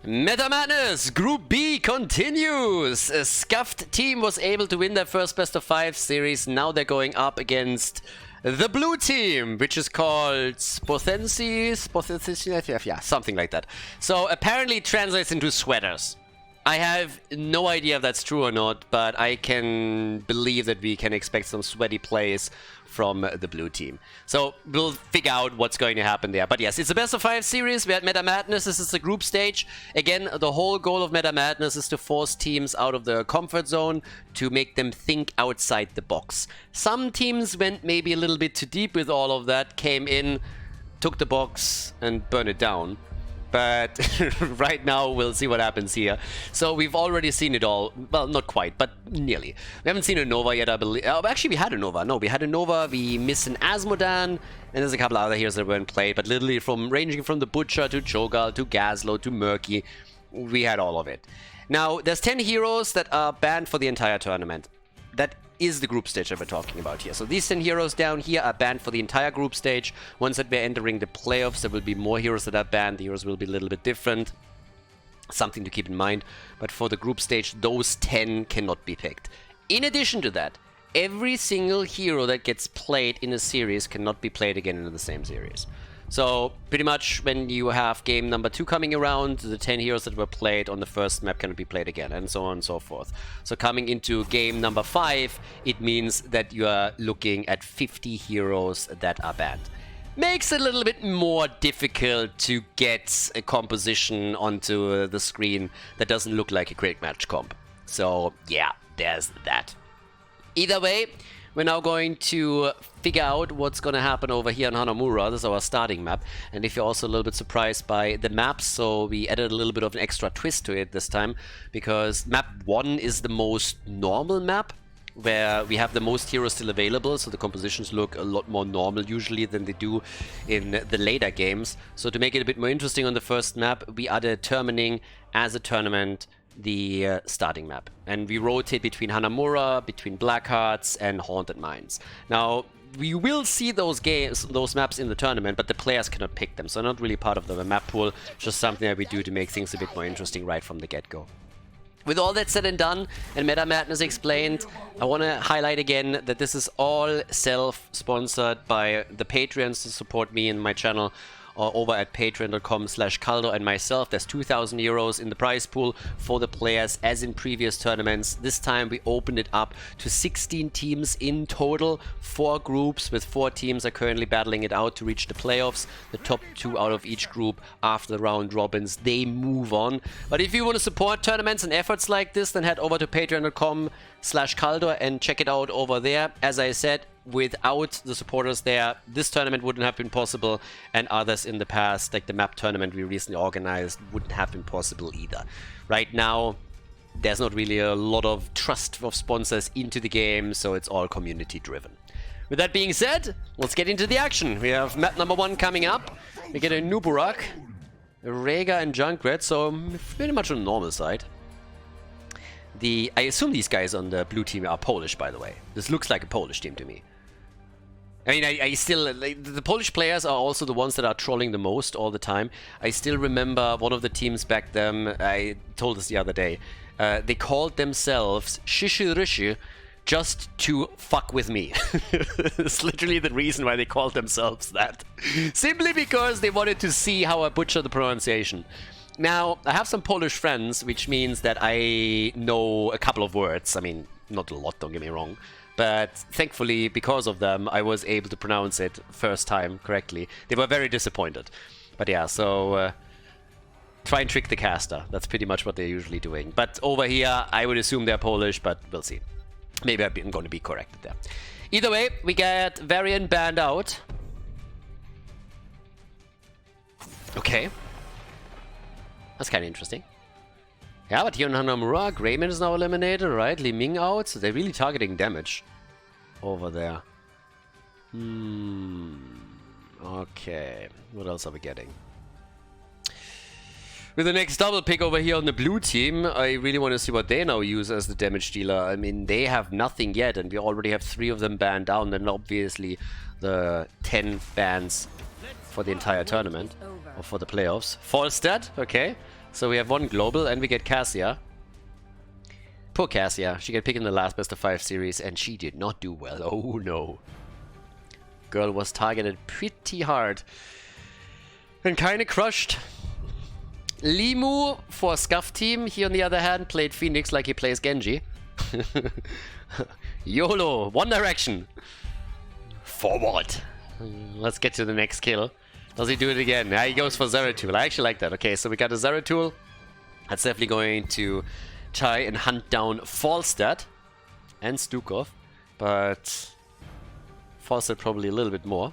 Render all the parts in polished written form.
Meta Madness Group B continues. A scuffed team was able to win their first best of 5 series. Now they're going up against the blue team, which is called Spothensis, yeah, something like that. So apparently it translates into sweaters. I have no idea if that's true or not, but I can believe that we can expect some sweaty plays from the blue team. So we'll figure out what's going to happen there. But yes, it's a best of 5 series. We're at Meta Madness. This is the group stage. Again, the whole goal of Meta Madness is to force teams out of their comfort zone, to make them think outside the box. Some teams went maybe a little bit too deep with all of that, came in, took the box and burned it down. But right now, we'll see what happens here. So we've already seen it all. Well, not quite, but nearly. We haven't seen a Nova yet, I believe. Actually, we had a Nova. No, we had a Nova. We missed an Asmodan. And there's a couple other heroes that weren't played. But literally, ranging from the Butcher to Cho'Gall to Gazlo to Murky, we had all of it. Now, there's 10 heroes that are banned for the entire tournament. That is the group stage that we're talking about here. So these 10 heroes down here are banned for the entire group stage. Once that we're entering the playoffs, there will be more heroes that are banned. The heroes will be a little bit different. Something to keep in mind. But for the group stage, those 10 cannot be picked. In addition to that, every single hero that gets played in a series cannot be played again in the same series. So pretty much when you have game number 2 coming around, the 10 heroes that were played on the first map cannot be played again, and so on and so forth. So coming into game number 5, it means that you are looking at 50 heroes that are banned. Makes it a little bit more difficult to get a composition onto the screen that doesn't look like a great match comp. So yeah, there's that. Either way, we're now going to figure out what's going to happen over here on Hanamura. This is our starting map. And if you're also a little bit surprised by the maps, so we added a little bit of an extra twist to it this time, because map 1 is the most normal map, where we have the most heroes still available, so the compositions look a lot more normal usually than they do in the later games. So to make it a bit more interesting on the first map, we are determining as a tournament the starting map, and we rotate between Hanamura, between Blackhearts and Haunted Mines. Now we will see those maps in the tournament, but the players cannot pick them, so not really part of the map pool, just something that we do to make things a bit more interesting right from the get-go. With all that said and done, and Meta Madness explained, I want to highlight again that this is all self-sponsored by the Patreons to support me and my channel, or over at patreon.com/Khaldor and myself. There's 2,000 euros in the prize pool for the players, as in previous tournaments. This time we opened it up to 16 teams in total, 4 groups with 4 teams are currently battling it out to reach the playoffs. The top 2 out of each group after the round robins, they move on. But if you want to support tournaments and efforts like this, then head over to patreon.com/Khaldor and check it out over there. As I said, without the supporters there, this tournament wouldn't have been possible, and others in the past, like the map tournament we recently organized, wouldn't have been possible either. Right now, there's not really a lot of trust of sponsors into the game, so it's all community driven. With that being said, let's get into the action. We have map number 1 coming up. We get a Nuburak, a Rhaegar and Junkrat, so pretty much on the normal side. I assume these guys on the blue team are Polish, by the way. This looks like a Polish team to me. I mean, I still... the Polish players are also the ones that are trolling the most all the time. I still remember one of the teams back then, I told us the other day, they called themselves Shishi Rishi just to fuck with me. It's literally the reason why they called themselves that. Simply because they wanted to see how I butcher the pronunciation. Now, I have some Polish friends, which means that I know a couple of words. I mean, not a lot, don't get me wrong. But thankfully, because of them, I was able to pronounce it first time correctly. They were very disappointed. But yeah, so try and trick the caster. That's pretty much what they're usually doing. But over here, I would assume they're Polish, but we'll see. Maybe I'm going to be corrected there. Either way, we get Varian banned out. Okay. That's kind of interesting. Yeah, but here on Hanamura, Greyman is now eliminated, right? Li Ming out, so they're really targeting damage over there. Okay, what else are we getting? With the next double pick over here on the blue team, I really want to see what they now use as the damage dealer. I mean, they have nothing yet, and we already have 3 of them banned down. Then obviously the 10 bans for the entire tournament, or for the playoffs. Falstad, okay. So we have one global and we get Cassia. Poor Cassia. She got picked in the last best of 5 series and she did not do well. Oh no. Girl was targeted pretty hard. And kinda crushed. Limu for Scuff team. He on the other hand played Phoenix like he plays Genji. YOLO. One direction. Forward. Let's get to the next kill. Does he do it again? Yeah, he goes for Zeratul. I actually like that. Okay, so we got a Zeratul. That's definitely going to try and hunt down Falstad and Stukov. But Falstad probably a little bit more.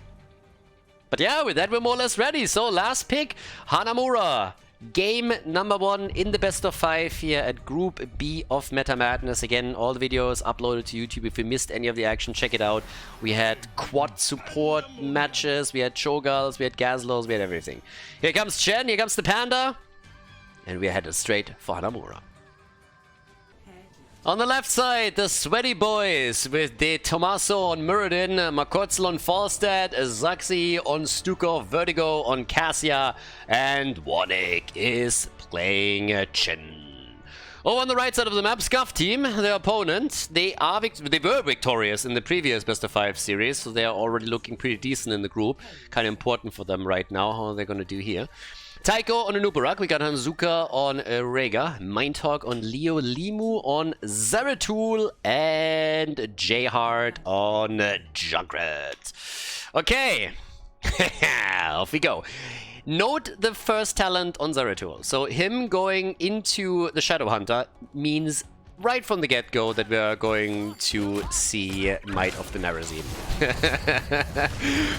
But yeah, with that we're more or less ready. So last pick, Hanamura. Game number 1 in the best of 5 here at Group B of Meta Madness. Again, all the videos uploaded to YouTube. If you missed any of the action, check it out. We had quad support matches, we had Cho'Galls, we had Gazlos, we had everything. Here comes Chen, here comes the Panda. And we are headed straight for Hanamura. On the left side, the Sweaty Boys with De Tomaso on Muradin, Makotzel on Falstad, Zaxi on Stukov, Vertigo on Cassia, and Warnick is playing Chen. Over on the right side of the map, Scuff team, their opponent, they were victorious in the previous best of 5 series, so they are already looking pretty decent in the group. Kind of important for them right now, how they're going to do here. Taiko on Anubarak, we got Hanzuka on Rega, Mindhawk on Leo, Limu on Zeratul, and J-Hard on Junkrat. Okay, off we go. Note the first talent on Zeratul. So him going into the Shadow Hunter means right from the get-go that we are going to see Might of the Narazine.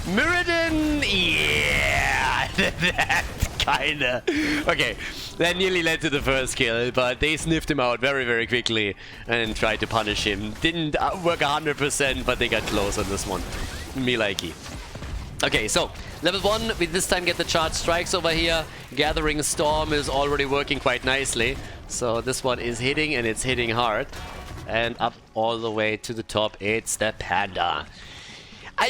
Muradin, yeah, that kinda. Okay, that nearly led to the first kill, but they sniffed him out very, very quickly and tried to punish him. Didn't work 100%, but they got close on this one. Me likey. Okay, so level 1, we this time get the charged strikes over here. Gathering Storm is already working quite nicely. So this one is hitting, and it's hitting hard. And up all the way to the top, it's the Panda. I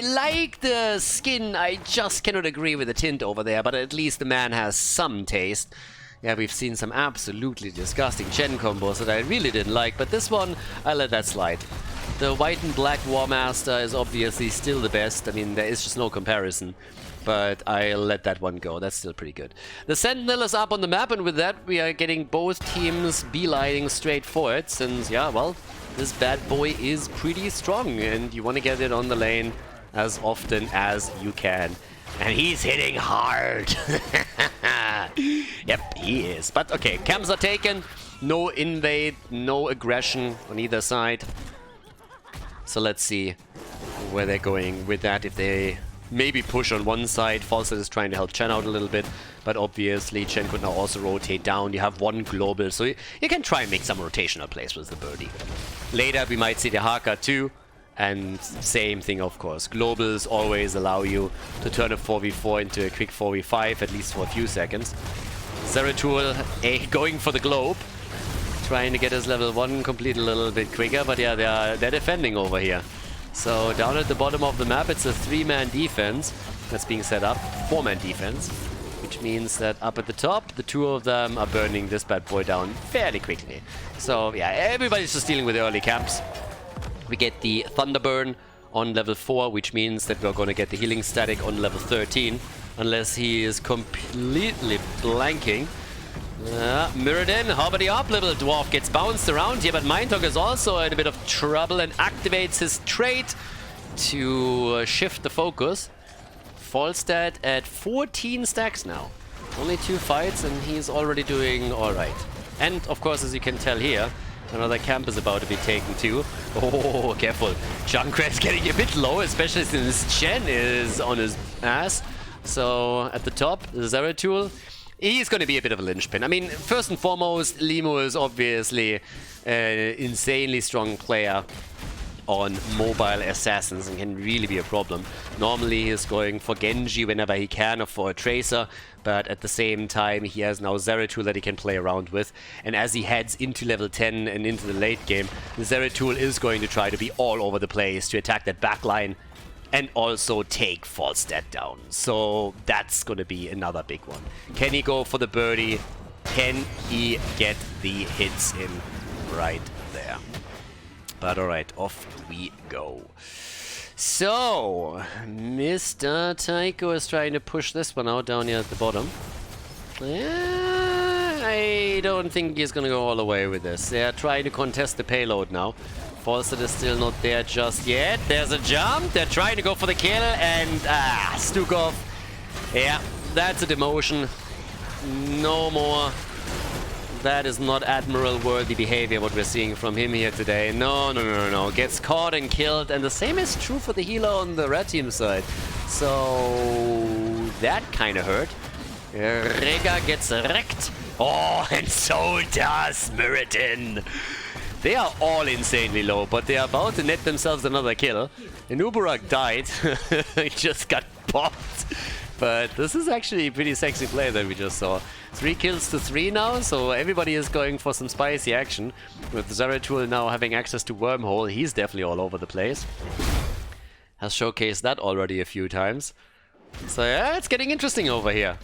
like the skin, I just cannot agree with the tint over there, but at least the man has some taste. Yeah, we've seen some absolutely disgusting Chen combos that I really didn't like, but this one, I let that slide. The white and black War Master is obviously still the best. I mean, there is just no comparison. But I'll let that one go. That's still pretty good. The Sentinel is up on the map, and with that we are getting both teams beelining straight for it. Since, yeah, well, this bad boy is pretty strong, and you want to get it on the lane as often as you can. And he's hitting hard. Yep, he is. But okay, camps are taken. No invade, no aggression on either side. So let's see where they're going with that. If they maybe push on one side, Falstad is trying to help Chen out a little bit, but obviously Chen could now also rotate down. You have one global, so you can try and make some rotational plays with the birdie. Later we might see the Haka too, and same thing of course. Globals always allow you to turn a 4v4 into a quick 4v5, at least for a few seconds. Zeratul going for the globe, trying to get his level 1 complete a little bit quicker, but yeah, they're defending over here. So down at the bottom of the map, it's a 3-man defense that's being set up, 4-man defense, which means that up at the top, the two of them are burning this bad boy down fairly quickly. So yeah, everybody's just dealing with the early camps. We get the Thunderburn on level 4, which means that we're going to get the healing static on level 13, unless he is completely blanking. Muradin, hobbity up, little dwarf gets bounced around here, but Mindhawk is also in a bit of trouble and activates his trait to shift the focus. Falstad at 14 stacks now. Only 2 fights and he's already doing alright. And of course, as you can tell here, another camp is about to be taken too. Oh, careful. Junkrat's getting a bit low, especially since Chen is on his ass. So at the top, Zeratul. He's going to be a bit of a linchpin. I mean, first and foremost, Limu is obviously an insanely strong player on mobile assassins and can really be a problem. Normally he's going for Genji whenever he can, or for a Tracer, but at the same time he has now Zeratul that he can play around with. And as he heads into level 10 and into the late game, Zeratul is going to try to be all over the place to attack that backline and also take Falstad down. So that's gonna be another big one. Can he go for the birdie? Can he get the hits in right there? But alright, off we go. So, Mr. Taiko is trying to push this one out down here at the bottom. I don't think he's gonna go all the way with this. They're trying to contest the payload now. Falstad is still not there just yet. There's a jump. They're trying to go for the kill, and Stukov. Yeah, that's a demotion. No more. That is not Admiral-worthy behavior, what we're seeing from him here today. No. Gets caught and killed, and the same is true for the healer on the red team side. So that kind of hurt. Rega gets wrecked. Oh, and so does Muradin. They are all insanely low, but they are about to net themselves another kill. And Uburak died. He just got popped. But this is actually a pretty sexy play that we just saw. 3 kills to 3 now, so everybody is going for some spicy action. With Zeratul now having access to Wormhole, he's definitely all over the place. Has showcased that already a few times. So yeah, it's getting interesting over here.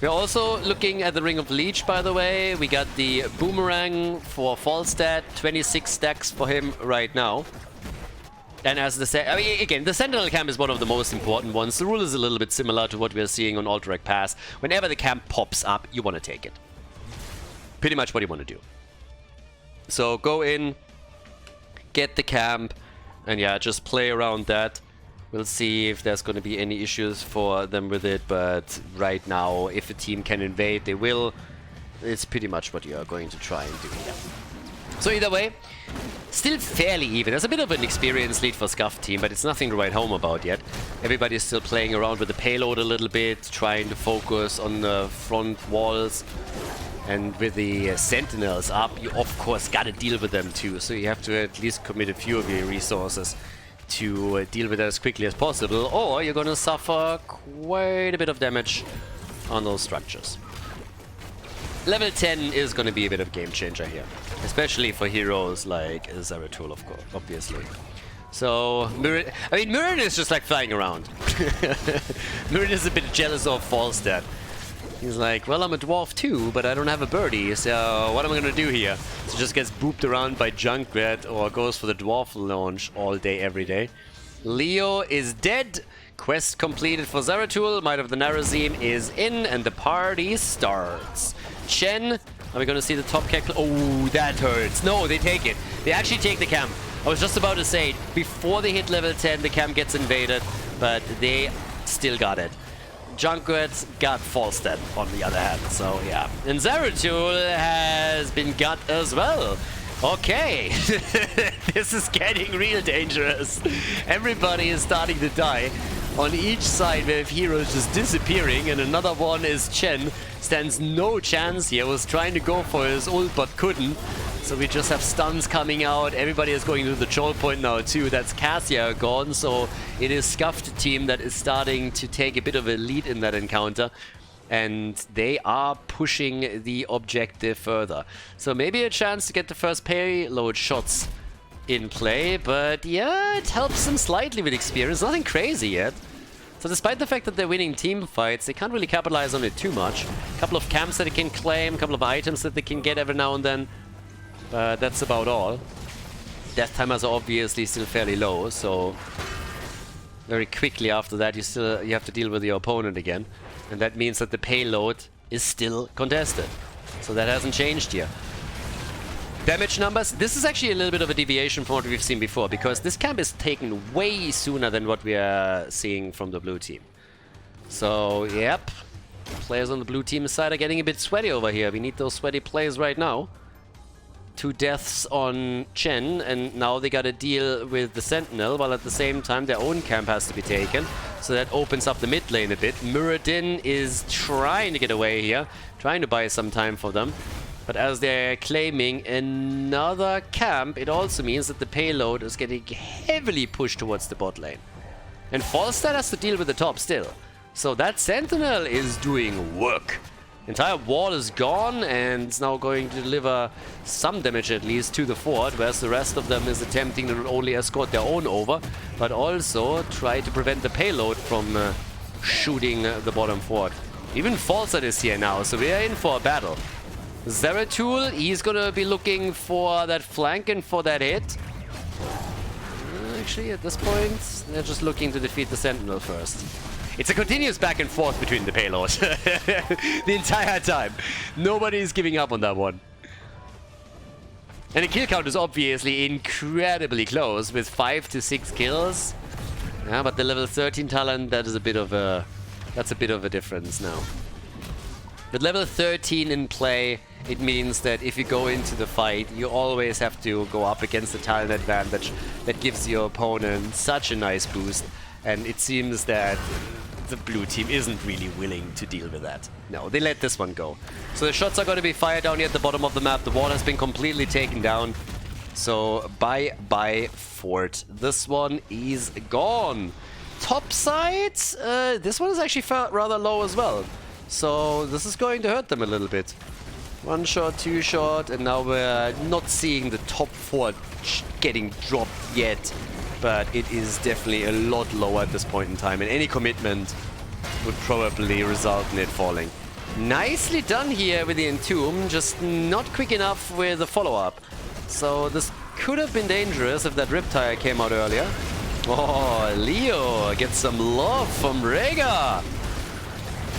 We're also looking at the Ring of Leech, by the way. We got the Boomerang for Falstad, 26 stacks for him right now. And as the again, the Sentinel camp is one of the most important ones. The rule is a little bit similar to what we're seeing on Alterac Pass. Whenever the camp pops up, you want to take it. Pretty much what you want to do. So go in, get the camp, and yeah, just play around that. We'll see if there's going to be any issues for them with it, but right now, if a team can invade, they will. It's pretty much what you are going to try and do here. So either way, still fairly even. There's a bit of an experience lead for Scuff team, but it's nothing to write home about yet. Everybody's still playing around with the payload a little bit, trying to focus on the front walls. And with the Sentinels up, you of course gotta deal with them too, so you have to at least commit a few of your resources to deal with that as quickly as possible, or you're gonna suffer quite a bit of damage on those structures. Level 10 is gonna be a bit of a game changer here, especially for heroes like Zeratul, of course, obviously. So, Muradin is just like flying around. Muradin is a bit jealous of Falstad. He's like, well, I'm a dwarf too, but I don't have a birdie, so what am I gonna do here? So just gets booped around by Junkrat or goes for the dwarf launch all day, every day. Leo is dead. Quest completed for Zeratul. Might of the Narazim is in, and the party starts. Chen, are we gonna see the top kick? Oh, that hurts. No, they take it. They actually take the camp. I was just about to say, before they hit level 10, the camp gets invaded, but they still got it. Junkrat got Falstad on the other hand, so yeah. And Zeratul has been got as well. Okay, this is getting real dangerous. Everybody is starting to die. On each side we have heroes just disappearing, and another one is Chen. Stands no chance here, was trying to go for his ult but couldn't. So we just have stuns coming out. Everybody is going to the choke point now too. That's Cassia gone, so it is Scuffed team that is starting to take a bit of a lead in that encounter. And they are pushing the objective further. So maybe a chance to get the first payload shots in play, but yeah, it helps them slightly with experience. Nothing crazy yet. So despite the fact that they're winning team fights, they can't really capitalize on it too much. A couple of camps that they can claim, a couple of items that they can get every now and then. But that's about all. Death timers are obviously still fairly low, so very quickly after that you have to deal with your opponent again. And that means that the payload is still contested. So that hasn't changed here. Damage numbers. This is actually a little bit of a deviation from what we've seen before, because this camp is taken way sooner than what we are seeing from the blue team. So, yep. Players on the blue team side are getting a bit sweaty over here. We need those sweaty plays right now. 2 deaths on Chen, and now they gotta deal with the Sentinel, while at the same time their own camp has to be taken. So that opens up the mid lane a bit. Muradin is trying to get away here, trying to buy some time for them. But as they're claiming another camp, it also means that the payload is getting heavily pushed towards the bot lane. And Falstad has to deal with the top still. So that Sentinel is doing work. Entire wall is gone, and it's now going to deliver some damage at least to the fort, whereas the rest of them is attempting to not only escort their own over, but also try to prevent the payload from shooting the bottom fort. Even Falsat is here now, so we are in for a battle. Zeratul, he's gonna be looking for that flank and for that hit. Actually, at this point, they're just looking to defeat the Sentinel first. It's a continuous back and forth between the payloads the entire time. Nobody's giving up on that one. And the kill count is obviously incredibly close with 5 to 6 kills. Yeah, but the level 13 talent, that's a bit of a difference now. With level 13 in play, it means that if you go into the fight, you always have to go up against the talent advantage that gives your opponent such a nice boost. And it seems that the blue team isn't really willing to deal with that. No, they let this one go. So the shots are going to be fired down here at the bottom of the map. The wall has been completely taken down. So bye-bye fort. This one is gone. Top side, this one is actually rather low as well. So this is going to hurt them a little bit. 1 shot, 2 shot, and now we're not seeing the top fort getting dropped yet. But it is definitely a lot lower at this point in time, and any commitment would probably result in it falling. Nicely done here with the Entomb, just not quick enough with the follow-up. So this could have been dangerous if that Riptire came out earlier. Oh, Leo gets some love from Rega!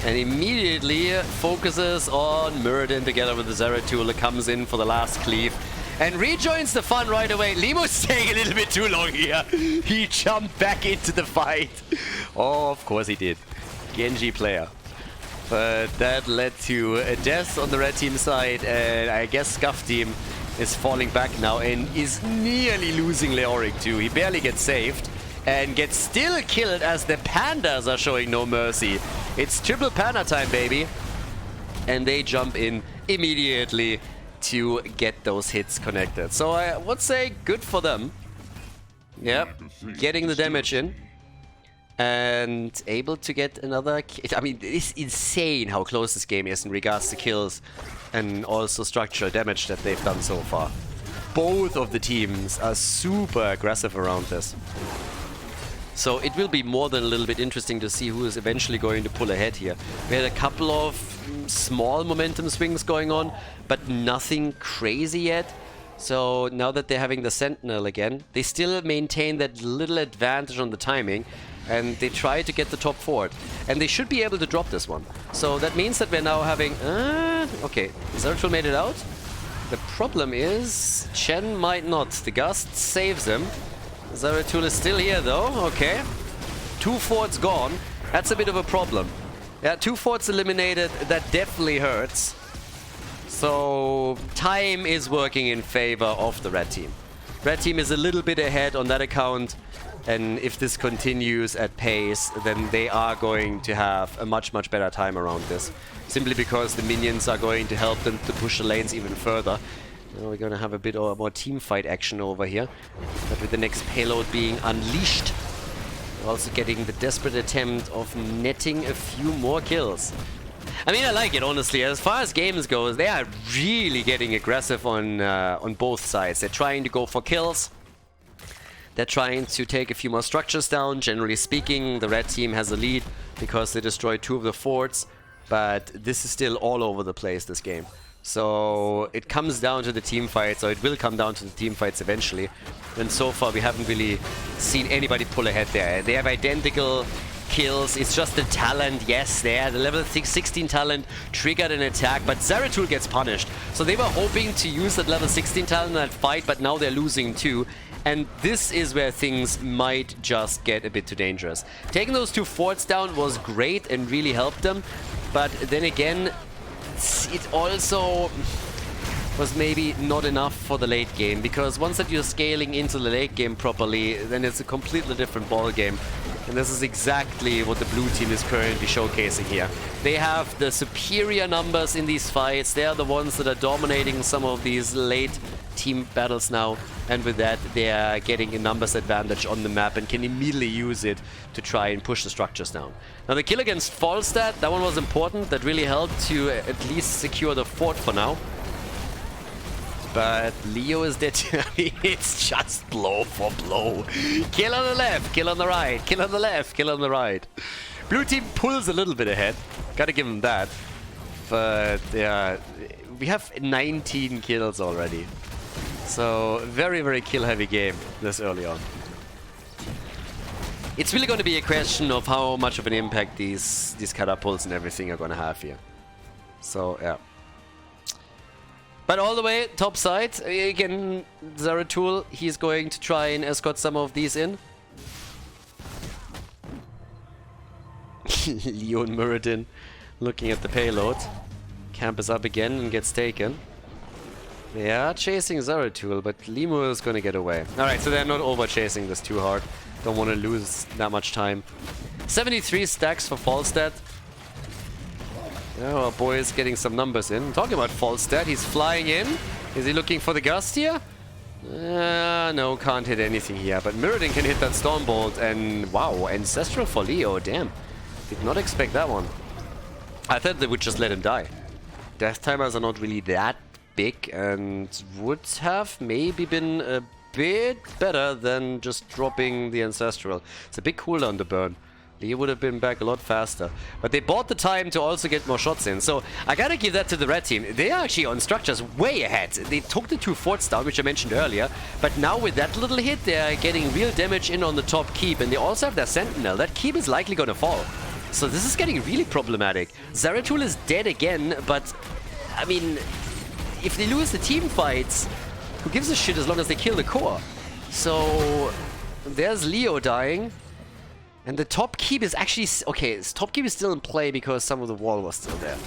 And immediately focuses on Muradin together with the Zeratul that comes in for the last cleave. And rejoins the fun right away. Limo's staying a little bit too long here. He jumped back into the fight. Oh, of course he did. Genji player. But that led to a death on the red team side. And I guess Scuff team is falling back now and is nearly losing Leoric too. He barely gets saved. And gets still killed as the pandas are showing no mercy. It's triple panda time, baby. And they jump in immediately to get those hits connected. So I would say good for them. Yep, getting the damage in. And able to get another... I mean, it's insane how close this game is in regards to kills and also structural damage that they've done so far. Both of the teams are super aggressive around this. So it will be more than a little bit interesting to see who is eventually going to pull ahead here. We had a couple of small momentum swings going on, but nothing crazy yet. So now that they're having the Sentinel again, they still maintain that little advantage on the timing, and they try to get the top fort. And they should be able to drop this one. So that means that we're now having... okay, Zeratul made it out. The problem is Chen might not. The Gust saves him. Zeratul is still here though, okay. 2 forts gone, that's a bit of a problem. Yeah, 2 forts eliminated, that definitely hurts. So time is working in favor of the red team. Red team is a little bit ahead on that account, and if this continues at pace, then they are going to have a much better time around this. Simply because the minions are going to help them to push the lanes even further. Now we're going to have a bit more team fight action over here. But with the next payload being unleashed, we're also getting the desperate attempt of netting a few more kills. I mean, I like it, honestly. As far as games goes, they are really getting aggressive on both sides. They're trying to go for kills. They're trying to take a few more structures down. Generally speaking, the red team has a lead because they destroyed 2 of the forts. But this is still all over the place, this game. So it comes down to the team fights, or it will come down to the team fights eventually. And so far we haven't really seen anybody pull ahead there. They have identical kills, it's just the talent, yes, there. The level 16 talent triggered an attack, but Zeratul gets punished. So they were hoping to use that level 16 talent in that fight, but now they're losing too. And this is where things might just get a bit too dangerous. Taking those 2 forts down was great and really helped them, but then again, it also was maybe not enough for the late game, because once that you're scaling into the late game properly, then it's a completely different ball game. And this is exactly what the blue team is currently showcasing here. They have the superior numbers in these fights. They are the ones that are dominating some of these late team battles now, and with that they are getting a numbers advantage on the map and can immediately use it to try and push the structures down. Now the kill against Falstad, that one was important. That really helped to at least secure the fort for now. But Leo is dead. I mean, it's just blow for blow. Kill on the left, kill on the right, kill on the left, kill on the right. Blue team pulls a little bit ahead. Gotta give them that. But yeah, we have 19 kills already. So very, very kill heavy game this early on. It's really going to be a question of how much of an impact these catapults and everything are going to have here. So yeah. But all the way top side, again, Zeratul, he's going to try and escort some of these in. Leo and Muradin looking at the payload. Camp is up again and gets taken. They are chasing Zeratul, but Lemur is going to get away. Alright, so they're not over-chasing this too hard. Don't want to lose that much time. 73 stacks for Falstad. Yeah, our boy is getting some numbers in. Talking about Falstad, he's flying in. Is he looking for the gust here? No, can't hit anything here. But Muradin can hit that Stormbolt, and wow, Ancestral for Leo, damn. Did not expect that one. I thought they would just let him die. Death timers are not really that big and would have maybe been a bit better than just dropping the Ancestral. It's a big cooldown to burn. Leo would have been back a lot faster. But they bought the time to also get more shots in. So I gotta give that to the red team. They are actually on structures way ahead. They took the 2 forts down, which I mentioned earlier. But now with that little hit, they are getting real damage in on the top keep. And they also have their Sentinel. That keep is likely gonna fall. So this is getting really problematic. Zeratul is dead again, but I mean, if they lose the team fights, who gives a shit as long as they kill the core? So there's Leo dying. And the top keep is actually... Okay, this top keep is still in play because some of the wall was still there.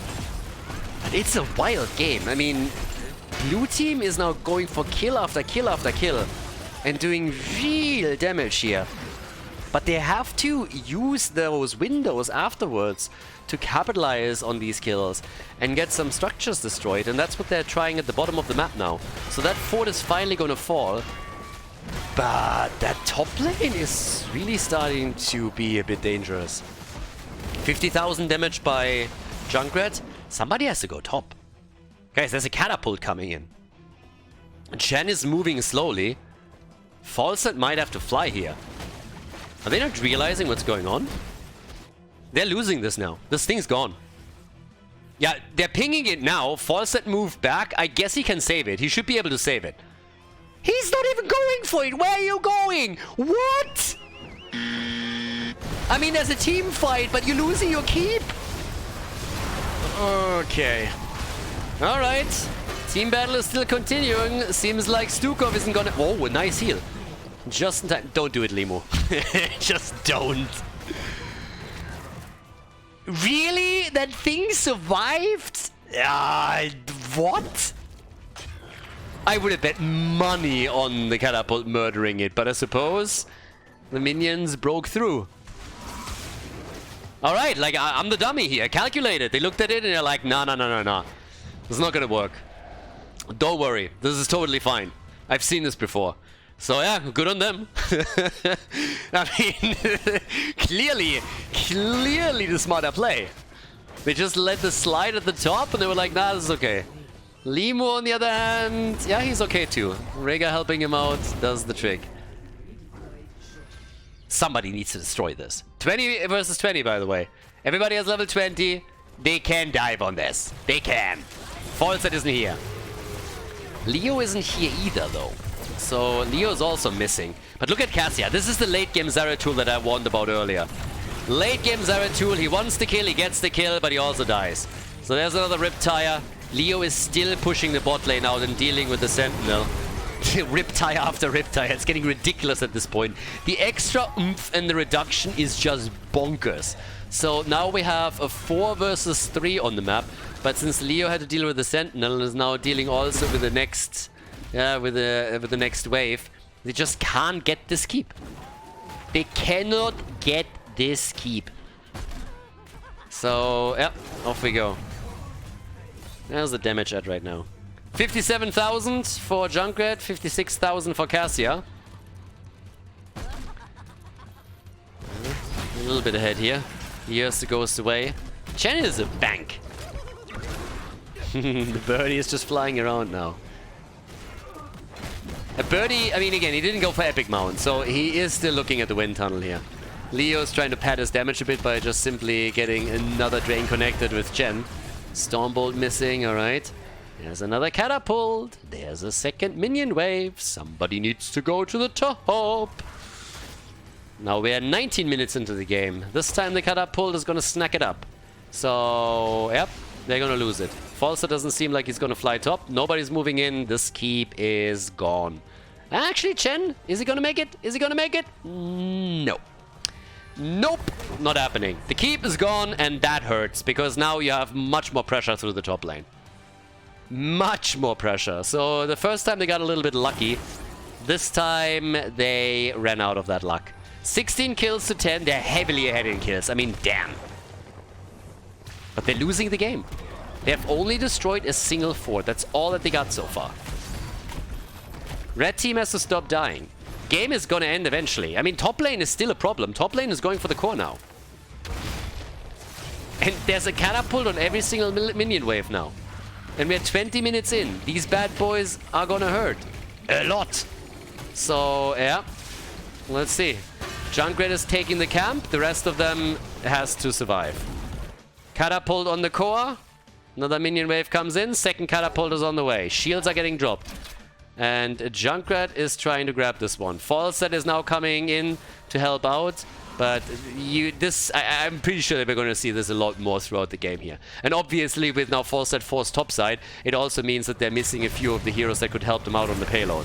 But it's a wild game. I mean, blue team is now going for kill after kill after kill. And doing real damage here. But they have to use those windows afterwards to capitalize on these kills and get some structures destroyed. And that's what they're trying at the bottom of the map now. So that fort is finally going to fall. But that top lane is really starting to be a bit dangerous. 50,000 damage by Junkrat. Somebody has to go top. Guys, there's a catapult coming in. Chen is moving slowly. Falstad might have to fly here. Are they not realizing what's going on? They're losing this now. This thing's gone. Yeah, they're pinging it now. Falstad moved back. I guess he can save it. He should be able to save it. He's not even going for it! Where are you going? What? I mean, there's a team fight, but you're losing your keep? Okay. Alright. Team battle is still continuing. Seems like Stukov isn't gonna... Oh, a nice heal. Just in time. Don't do it, Limo. Just don't. Really? That thing survived? What? I would have bet money on the catapult murdering it, but I suppose the minions broke through. Alright, like, I'm the dummy here. Calculated. They looked at it and they're like, nah. This is not gonna work. Don't worry. This is totally fine. I've seen this before. So yeah, good on them. I mean, clearly the smarter play. They just let the slide at the top and they were like, nah, this is okay. Limo, on the other hand, yeah, he's okay too. Rega helping him out does the trick. Somebody needs to destroy this. 20 versus 20, by the way. Everybody has level 20. They can dive on this. They can. Falstad isn't here. Leo isn't here either, though. So Leo is also missing. But look at Cassia. This is the late game Zeratul that I warned about earlier. Late game Zeratul, he wants the kill, he gets the kill, but he also dies. So there's another Riptire. Leo is still pushing the bot lane out and dealing with the Sentinel. Riptire after Riptire. It's getting ridiculous at this point. The extra oomph and the reduction is just bonkers. So now we have a 4 versus 3 on the map. But since Leo had to deal with the Sentinel and is now dealing also with the next, with the next wave, they just can't get this keep. They cannot get this keep. So yeah, off we go. There's the damage at right now. 57,000 for Junkrat, 56,000 for Cassia. A little bit ahead here. Here's the ghost away. Chen is a bank. The birdie is just flying around now. A birdie, I mean, again, he didn't go for epic mount, so he is still looking at the wind tunnel here. Leo's trying to pad his damage a bit by just simply getting another drain connected with Chen. Stormbolt missing, alright. There's another catapult. There's a second minion wave. Somebody needs to go to the top. Now we're 19 minutes into the game. This time the catapult is gonna snack it up. So, yep, they're gonna lose it. Falster doesn't seem like he's gonna fly top. Nobody's moving in. This keep is gone. Actually, Chen, is he gonna make it? Is he gonna make it? No. Nope, not happening. The keep is gone, and that hurts, because now you have much more pressure through the top lane. Much more pressure. So the first time they got a little bit lucky. This time they ran out of that luck. 16 kills to 10. They're heavily ahead in kills. I mean, damn. But they're losing the game. They have only destroyed a single fort. That's all that they got so far. Red team has to stop dying. Game is gonna end eventually. I mean, top lane is still a problem. Top lane is going for the core now. And there's a catapult on every single minion wave now. And we're 20 minutes in. These bad boys are gonna hurt. A lot. So, yeah. Let's see. Junkrat is taking the camp. The rest of them has to survive. Catapult on the core. Another minion wave comes in. Second catapult is on the way. Shields are getting dropped. And Junkrat is trying to grab this one. Falset is now coming in to help out. But I'm pretty sure that we're going to see this a lot more throughout the game here. And obviously with now Falset forced topside, it also means that they're missing a few of the heroes that could help them out on the payload.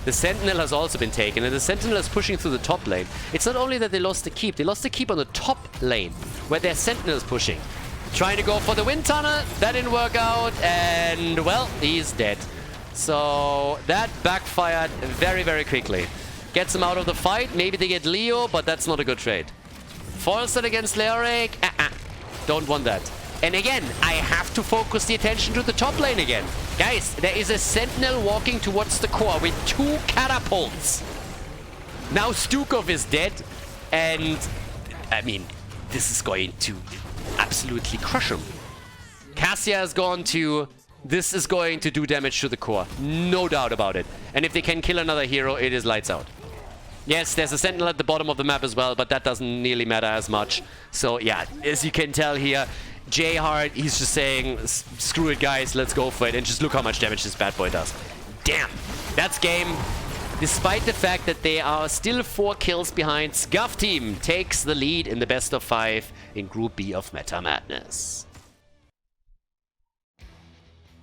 The Sentinel has also been taken, and the Sentinel is pushing through the top lane. It's not only that they lost the keep, they lost the keep on the top lane, where their Sentinel is pushing. Trying to go for the wind tunnel, that didn't work out, and well, he's dead. So that backfired very, very quickly. Gets him out of the fight. Maybe they get Leo, but that's not a good trade. Falset against Leoric. Don't want that. And again, I have to focus the attention to the top lane again. Guys, there is a Sentinel walking towards the core with 2 catapults. Now Stukov is dead. And, I mean, this is going to absolutely crush him. Cassia has gone to... This is going to do damage to the core. No doubt about it. And if they can kill another hero, it is lights out. Yes, there's a Sentinel at the bottom of the map as well, but that doesn't nearly matter as much. So yeah, as you can tell here, J-Hard, he's just saying, screw it guys, let's go for it. And just look how much damage this bad boy does. Damn, that's game. Despite the fact that they are still 4 kills behind, Scuff Team takes the lead in the best of 5 in Group B of Meta Madness.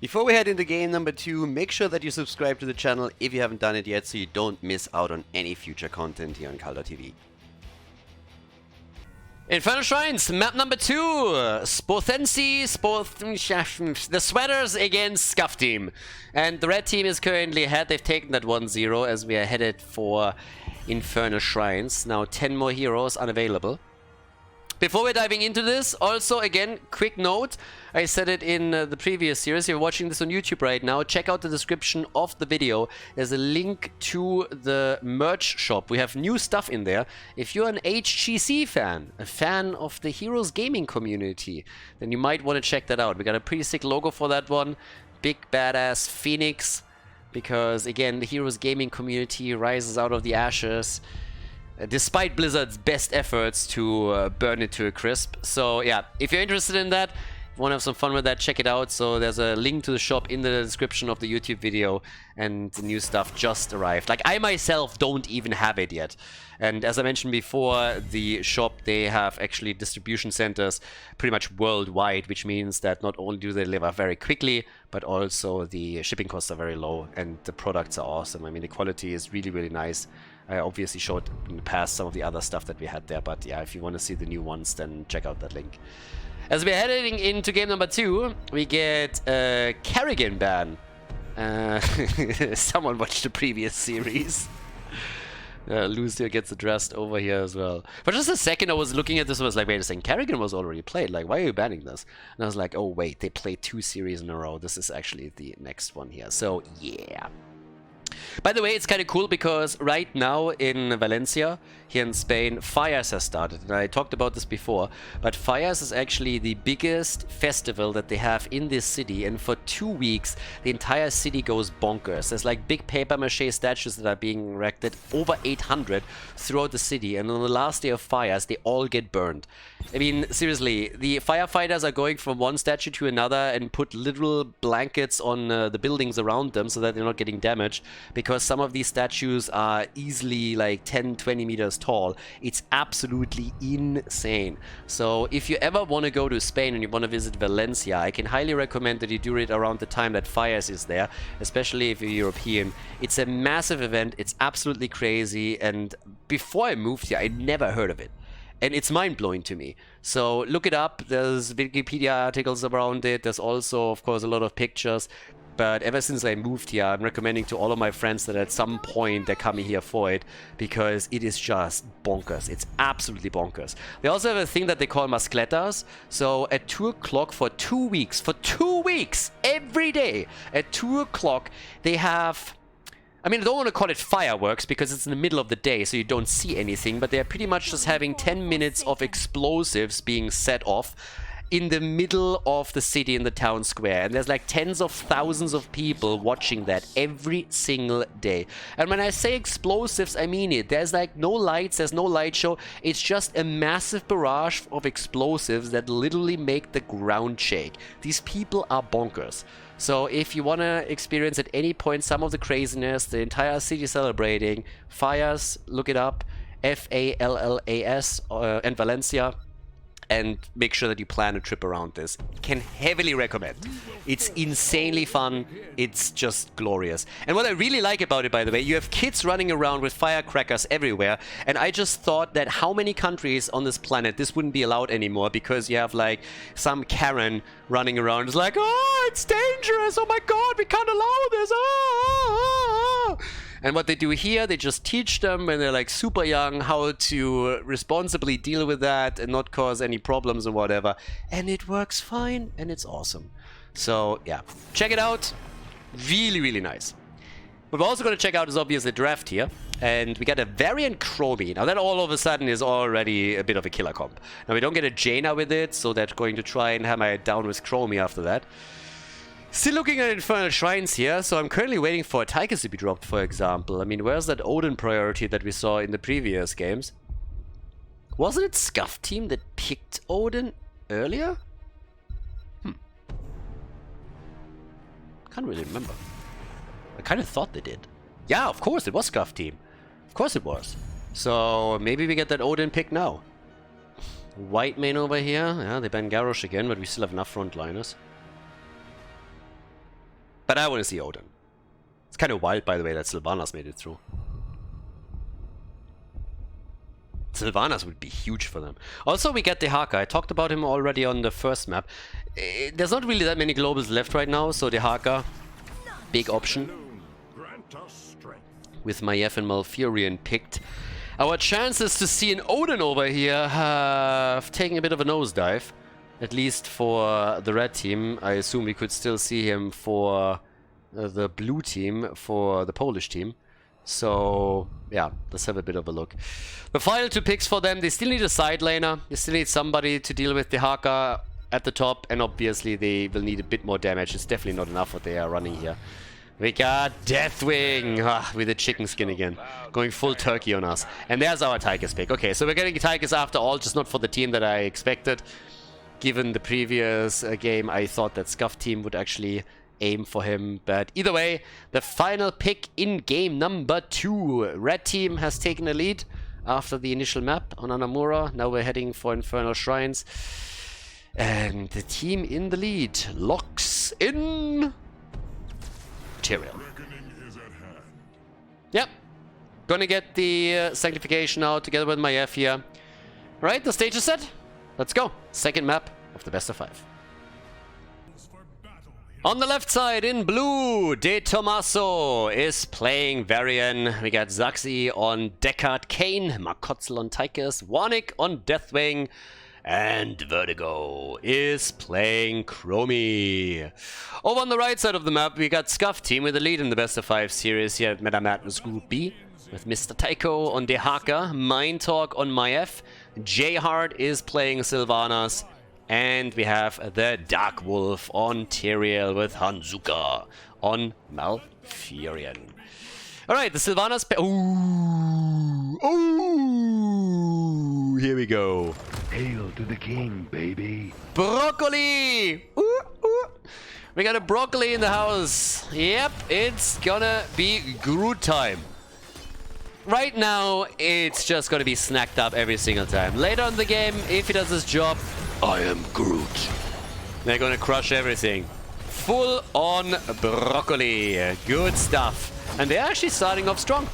Before we head into game number 2, make sure that you subscribe to the channel if you haven't done it yet so you don't miss out on any future content here on Khaldor TV. Infernal Shrines, map number 2, Spothensi, the Sweaters against Scuff Team. And the red team is currently ahead, they've taken that 1-0 as we are headed for Infernal Shrines. Now 10 more heroes unavailable. Before we're diving into this, also again, quick note, I said it in the previous series, if you're watching this on YouTube right now, check out the description of the video. There's a link to the merch shop. We have new stuff in there. If you're an HGC fan, a fan of the Heroes gaming community, then you might want to check that out. We got a pretty sick logo for that one. Big badass Phoenix, because again, the Heroes gaming community rises out of the ashes. Despite Blizzard's best efforts to burn it to a crisp. So yeah, if you're interested in that, if you want to have some fun with that, check it out. So there's a link to the shop in the description of the YouTube video, and the new stuff just arrived. Like, I myself don't even have it yet. And as I mentioned before, the shop, they have actually distribution centers pretty much worldwide, which means that not only do they deliver very quickly, but also the shipping costs are very low and the products are awesome. I mean, the quality is really, really nice. I obviously showed in the past some of the other stuff that we had there, but yeah, if you want to see the new ones, then check out that link. As we're heading into game number 2, we get a Kerrigan ban. Someone watched the previous series. Lucio gets addressed over here as well. For just a second, I was looking at this and was like, wait a second, Kerrigan was already played. Like, why are you banning this? And I was like, oh, wait, they played 2 series in a row. This is actually the next one here. So, yeah. By the way, it's kind of cool because right now in Valencia, here in Spain, Fires has started. And I talked about this before, but Fires is actually the biggest festival that they have in this city. And for 2 weeks, the entire city goes bonkers. There's like big paper mache statues that are being erected, over 800 throughout the city. And on the last day of Fires, they all get burned. I mean, seriously, the firefighters are going from one statue to another and put literal blankets on the buildings around them so that they're not getting damaged, because some of these statues are easily like 10-20 meters tall. It's absolutely insane. So if you ever want to go to Spain and you want to visit Valencia, I can highly recommend that you do it around the time that Fires is there, especially if you're European. It's a massive event. It's absolutely crazy. And before I moved here, I never heard of it. And it's mind-blowing to me. So look it up. There's Wikipedia articles around it. There's also, of course, a lot of pictures. But ever since I moved here, I'm recommending to all of my friends that at some point they're coming here for it, because it is just bonkers. It's absolutely bonkers. They also have a thing that they call mascletas. So at 2 o'clock for 2 weeks, every day at 2 o'clock, they have... I mean, I don't want to call it fireworks because it's in the middle of the day, so you don't see anything, but they're pretty much just having 10 minutes of explosives being set off in the middle of the city in the town square. And there's like tens of thousands of people watching that every single day. And when I say explosives, I mean it. There's like no lights, there's no light show. It's just a massive barrage of explosives that literally make the ground shake. These people are bonkers. So if you want to experience at any point some of the craziness, the entire city celebrating, Fires, look it up, Fallas, and Valencia, and make sure that you plan a trip around this. Can heavily recommend. It's insanely fun. It's just glorious. And what I really like about it, by the way, you have kids running around with firecrackers everywhere. And I just thought that how many countries on this planet this wouldn't be allowed anymore, because you have like some Karen running around. It's like, oh, it's dangerous. Oh my God, we can't allow this. Oh. And what they do here, they just teach them when they're like super young how to responsibly deal with that and not cause any problems or whatever. And it works fine and it's awesome. So yeah, check it out. Really, really nice. What we're also going to check out is obviously draft here. And we got a variant Chromie. Now that all of a sudden is already a bit of a killer comp. Now we don't get a Jaina with it, so they're going to try and hammer it down with Chromie after that. Still looking at Infernal Shrines here, so I'm currently waiting for a Tychus to be dropped, for example. I mean, where's that Odin priority that we saw in the previous games? Wasn't it Scuff Team that picked Odin earlier? Can't really remember. I kind of thought they did. Yeah, of course, it was Scuff Team. Of course it was. So maybe we get that Odin pick now. White main over here. Yeah, they ban Garrosh again, but we still have enough frontliners. But I want to see Odin. It's kind of wild, by the way, that Sylvanas made it through. Sylvanas would be huge for them. Also, we get the Haka. I talked about him already on the first map. There's not really that many globals left right now, so the Haka, big option. With Maiev and Malfurion picked, our chances to see an Odin over here have taken a bit of a nosedive. At least for the red team. I assume we could still see him for the blue team, for the Polish team. So, yeah, let's have a bit of a look. The final 2 picks for them, they still need a side laner. They still need somebody to deal with the Haka at the top. And obviously they will need a bit more damage. It's definitely not enough what they are running here. We got Deathwing with the chicken skin again. Going full turkey on us. And there's our Tychus pick. Okay, so we're getting Tychus after all, just not for the team that I expected. Given the previous game, I thought that Scuff Team would actually aim for him. But either way, the final pick in game number 2. Red Team has taken a lead after the initial map on Hanamura. Now we're heading for Infernal Shrines. And the team in the lead locks in... Tyrael. Yep. Gonna get the Sanctification out together with Maiev here. Right, the stage is set. Let's go. Second map of the best of 5. On the left side in blue, De Tomaso is playing Varian. We got Zaxi on Deckard Kane, Makotzel on Tychus, Warnick on Deathwing, and Vertigo is playing Chromie. Over on the right side of the map, we got Scuff Team with the lead in the best of 5 series here at Meta Madness Group B. With Mr. Tycho on Dehaka, Mind Talk on Maef, J-Hard is playing Sylvanas, and we have the Dark Wolf on Tyrael with Hanzuka on Malfurion. Alright, the Sylvanas... Ooh, here we go. Hail to the king, baby. Broccoli! Ooh, ooh. We got a broccoli in the house. Yep, it's gonna be Groot time. Right now, it's just gonna be snacked up every single time. Later in the game, if he does his job, I am Groot. They're gonna crush everything. Full on broccoli. Good stuff. And they're actually starting off strong.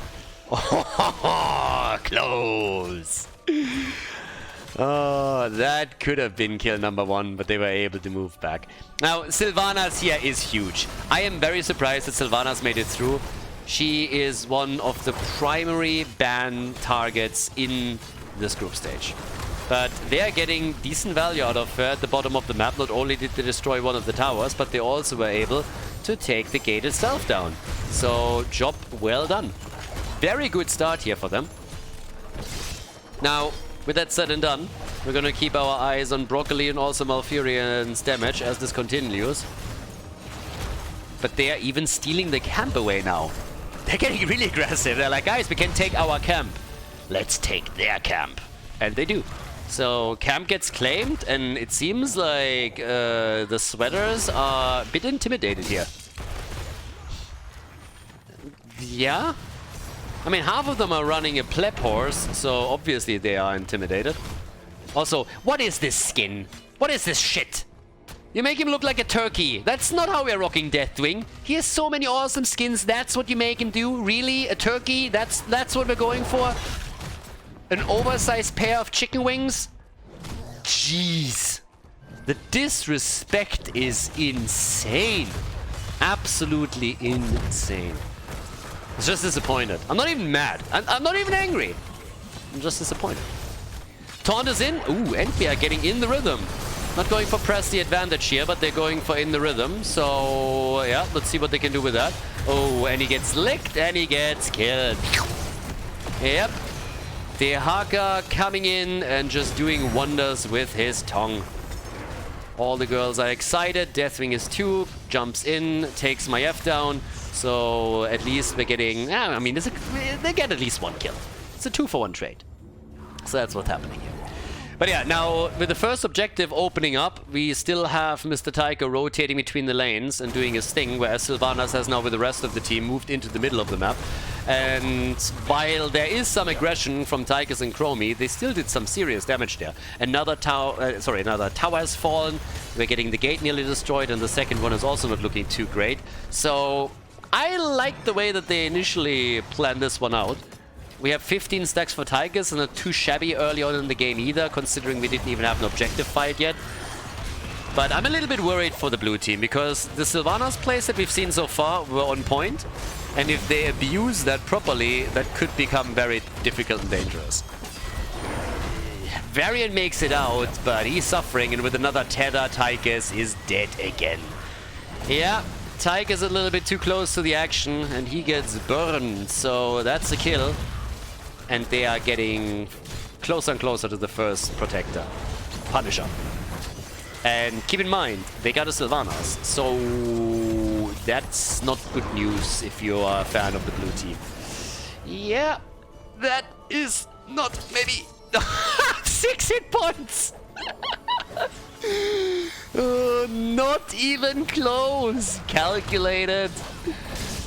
Oh, close. Oh, that could have been kill number 1, but they were able to move back. Now, Sylvanas here is huge. I am very surprised that Sylvanas made it through. She is one of the primary ban targets in this group stage. But they are getting decent value out of her at the bottom of the map. Not only did they destroy one of the towers, but they also were able to take the gate itself down. So, job well done. Very good start here for them. Now, with that said and done, we're gonna keep our eyes on Broccoli and also Malfurion's damage as this continues. But they are even stealing the camp away now. They're getting really aggressive. They're like, guys, we can take our camp. Let's take their camp. And they do. So camp gets claimed, and it seems like the sweaters are a bit intimidated here. Yeah? I mean, half of them are running a pleb horse, so obviously they are intimidated. Also, what is this skin? What is this shit? You make him look like a turkey. That's not how we're rocking Deathwing. He has so many awesome skins. That's what you make him do? Really? A turkey? That's what we're going for? An oversized pair of chicken wings? Jeez. The disrespect is insane. Absolutely insane. I'm just disappointed. I'm not even mad. I'm not even angry. I'm just disappointed. Taunt is in. Ooh, and we are getting in the rhythm. Not going for press the advantage here, but they're going for in the rhythm. So, yeah, let's see what they can do with that. Oh, and he gets licked and he gets killed. Yep. Dehaka coming in and just doing wonders with his tongue. All the girls are excited. Deathwing is too. Jumps in, takes Maef down. So, at least we're getting... I mean, they get at least 1 kill. It's a 2-for-1 trade. So that's what's happening here. But yeah, now with the first objective opening up, we still have Mr. Tycho rotating between the lanes and doing his thing, whereas Sylvanas has now with the rest of the team moved into the middle of the map. And while there is some aggression from Tychus and Chromie, they still did some serious damage there. Another tower has fallen, we're getting the gate nearly destroyed, and the second one is also not looking too great. So I like the way that they initially planned this one out. We have 15 stacks for Tychus, and not too shabby early on in the game either, considering we didn't even have an objective fight yet. But I'm a little bit worried for the blue team, because the Sylvanas plays that we've seen so far were on point, and if they abuse that properly, that could become very difficult and dangerous. Varian makes it out, but he's suffering, and with another tether, Tychus is dead again. Yeah, Tychus is a little bit too close to the action, and he gets burned, so that's a kill. And they are getting closer and closer to the first protector, Punisher. And keep in mind, they got a Sylvanas, so that's not good news if you are a fan of the blue team. Yeah, that is not maybe 6 hit points. Not even close. Calculated.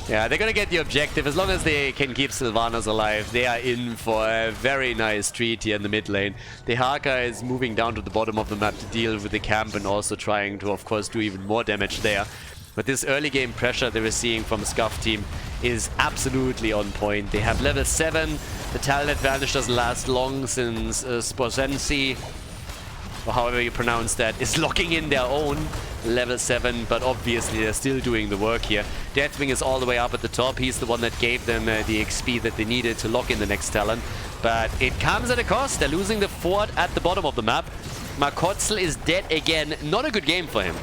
Yeah, they're gonna get the objective. As long as they can keep Sylvanas alive, they are in for a very nice treat here in the mid lane. Dehaka is moving down to the bottom of the map to deal with the camp and also trying to, of course, do even more damage there. But this early game pressure that we're seeing from the Scuff team is absolutely on point. They have level 7. The talent advantage doesn't last long since Sporzensi. or however you pronounce that, is locking in their own level 7, but obviously they're still doing the work here. Deathwing is all the way up at the top. He's the one that gave them the XP that they needed to lock in the next talent. But it comes at a cost. They're losing the fort at the bottom of the map. Markotzel is dead again. Not a good game for him.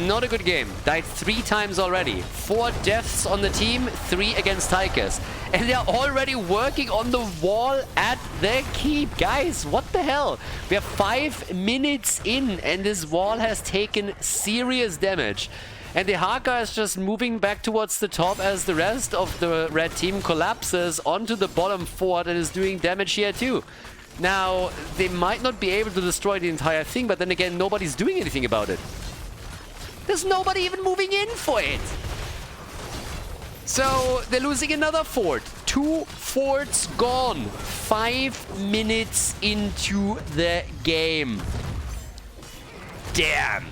Not a good game. Died 3 times already. 4 deaths on the team, 3 against Tigers. And they're already working on the wall at the keep. Guys, what the hell? We are 5 minutes in and this wall has taken serious damage. And the Hogger is just moving back towards the top as the rest of the red team collapses onto the bottom fort and is doing damage here too. Now, they might not be able to destroy the entire thing, but then again, nobody's doing anything about it. There's nobody even moving in for it. So they're losing another fort. 2 forts gone. 5 minutes into the game. Damn.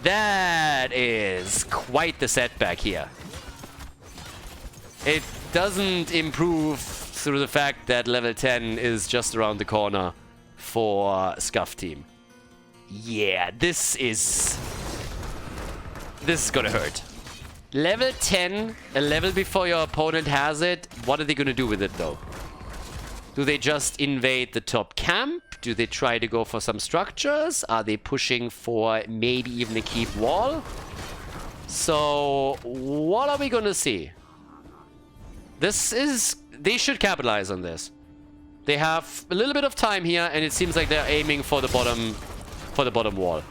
That is quite the setback here. It doesn't improve through the fact that level 10 is just around the corner for Scuff team. Yeah, this is gonna hurt. Level 10, a level before your opponent has it. What are they gonna do with it though? Do they just invade the top camp? Do they try to go for some structures? Are they pushing for maybe even a keep wall? So, what are we gonna see? They should capitalize on this. They have a little bit of time here and it seems like they're aiming for the bottom wall.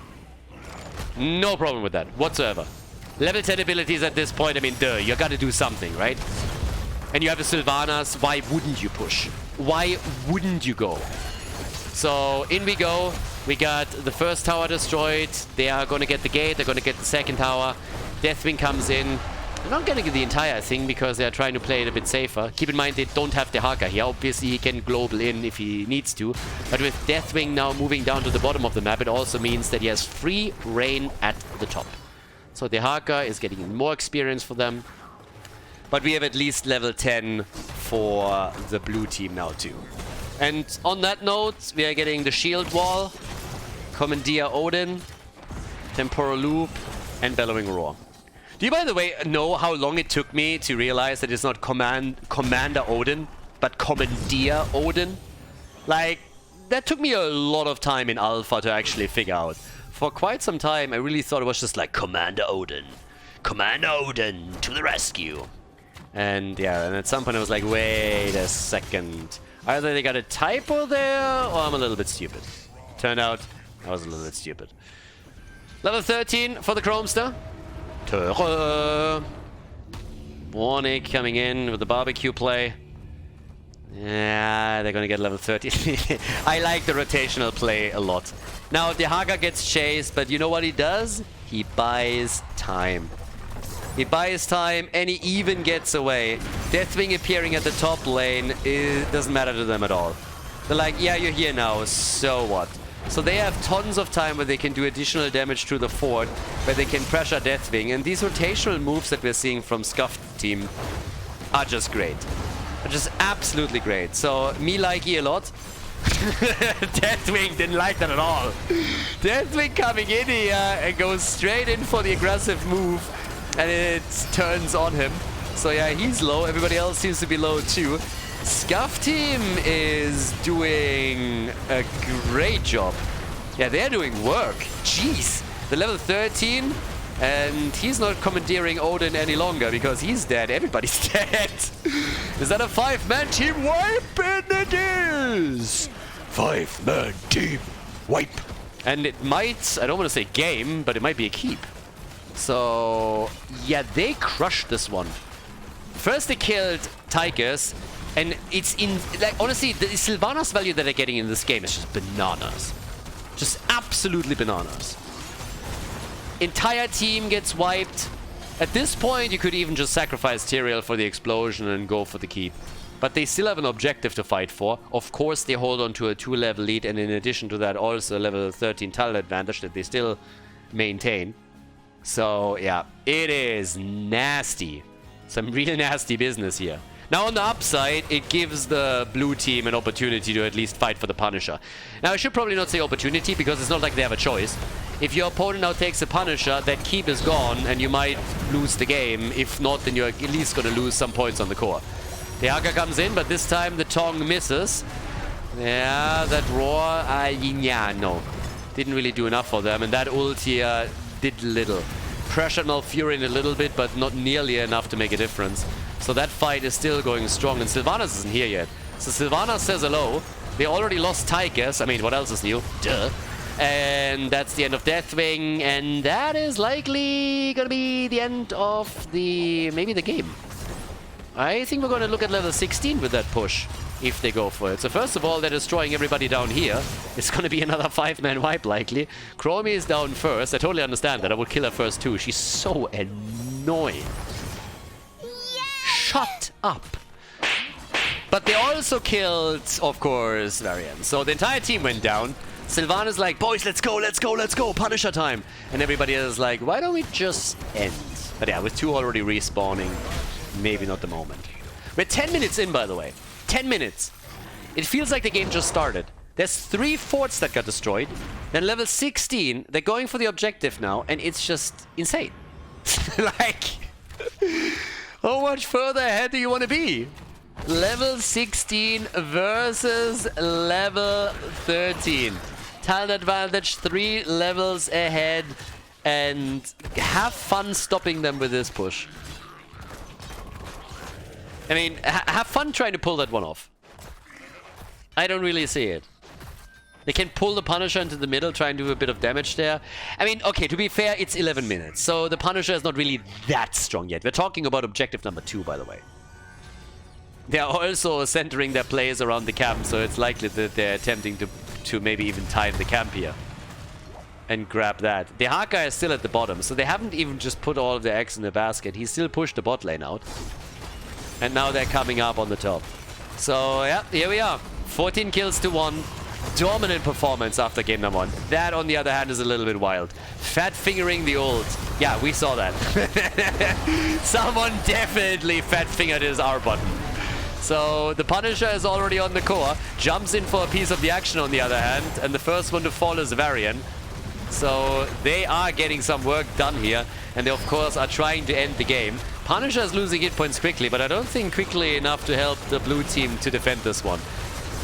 No problem with that whatsoever. Level 10 abilities at this point, I mean, duh, you gotta do something, right? And you have a Sylvanas, why wouldn't you push? Why wouldn't you go? So, in we go. We got the first tower destroyed. They are gonna get the gate, they're gonna get the second tower. Deathwing comes in. They're not gonna get the entire thing because they're trying to play it a bit safer. Keep in mind, they don't have the Hogger here. Obviously, he can global in if he needs to. But with Deathwing now moving down to the bottom of the map, it also means that he has free reign at the top. So the Hogger is getting more experience for them. But we have at least level 10 for the blue team now too. And on that note, we are getting the shield wall, Commandeer Odin, Temporal Loop, and Bellowing Roar. Do you, by the way, know how long it took me to realize that it's not Commander Odin, but Commandeer Odin? Like, that took me a lot of time in Alpha to actually figure out. For quite some time, I really thought it was just like Commander Odin. Commander Odin to the rescue. And yeah, and at some point I was like, wait a second. Either they got a typo there, or I'm a little bit stupid. Turned out, I was a little bit stupid. Level 13 for the Chromester. Warnick coming in with the barbecue play. Yeah, they're gonna get level 13. I like the rotational play a lot. Now, the Hogger gets chased, but you know what he does? He buys time. He buys time, and he even gets away. Deathwing appearing at the top lane, it doesn't matter to them at all. They're like, yeah, you're here now, so what? So they have tons of time where they can do additional damage to the fort, where they can pressure Deathwing. And these rotational moves that we're seeing from Scuff team are just great. Are just absolutely great. So, me likey a lot. Deathwing didn't like that at all. Deathwing coming in here and goes straight in for the aggressive move. And it turns on him. So yeah, he's low. Everybody else seems to be low too. Scuff team is doing a great job. Yeah, they're doing work. Jeez. The level 13. And he's not commandeering Odin any longer because he's dead. Everybody's dead. Is that a 5-man team wipe? And it is! 5-man team wipe. And it might, I don't want to say game, but it might be a keep. So, yeah, they crushed this one. First they killed Tigers, and it's in, like, honestly, the Sylvanas value that they're getting in this game is just bananas. Just absolutely bananas. Entire team gets wiped. At this point, you could even just sacrifice Tyrael for the explosion and go for the keep. But they still have an objective to fight for. Of course, they hold on to a 2-level lead, and in addition to that, also a level 13 talent advantage that they still maintain. So, yeah, it is nasty. Some real nasty business here. Now on the upside, it gives the blue team an opportunity to at least fight for the Punisher. Now I should probably not say opportunity because it's not like they have a choice. If your opponent now takes a Punisher, that keep is gone and you might lose the game. If not, then you're at least going to lose some points on the core. The Hogger comes in, but this time the Tong misses. Yeah, that roar, yeah, no. Didn't really do enough for them, and that ult here did little. Pressured Malfurion a little bit, but not nearly enough to make a difference. So that fight is still going strong, and Sylvanas isn't here yet. So Sylvanas says hello. They already lost Tychus. I mean, what else is new? Duh. And that's the end of Deathwing, and that is likely gonna be the end of maybe the game. I think we're gonna look at level 16 with that push, if they go for it. So first of all, they're destroying everybody down here. It's gonna be another 5-man wipe, likely. Chromie is down first. I totally understand that. I would kill her first too. She's so annoying. Shut up. But they also killed, of course, Varian. So the entire team went down. Sylvanas like, boys, let's go, let's go, let's go, Punisher time. And everybody is like, why don't we just end? But yeah, with 2 already respawning, maybe not the moment. We're 10 minutes in, by the way. 10 minutes. It feels like the game just started. There's 3 forts that got destroyed. Then level 16, they're going for the objective now, and it's just insane. Like, how much further ahead do you want to be? Level 16 versus level 13. Talent advantage 3 levels ahead, and have fun stopping them with this push. I mean, have fun trying to pull that one off. I don't really see it. They can pull the Punisher into the middle, try and do a bit of damage there. I mean, okay, to be fair, it's 11 minutes. So the Punisher is not really that strong yet. We're talking about objective number 2, by the way. They are also centering their plays around the camp, so it's likely that they're attempting to maybe even time the camp here. And grab that. The Hogger is still at the bottom, so they haven't even just put all of their eggs in the basket. He still pushed the bot lane out. And now they're coming up on the top. So, yeah, here we are. 14 kills to 1. Dominant performance after game number 1. That, on the other hand, is a little bit wild. Fat fingering the ult. Yeah, we saw that. Someone definitely fat fingered his R button. So the Punisher is already on the core. Jumps in for a piece of the action on the other hand. And the first one to fall is Varian. So they are getting some work done here. And they, of course, are trying to end the game. Punisher is losing hit points quickly, but I don't think quickly enough to help the blue team to defend this one.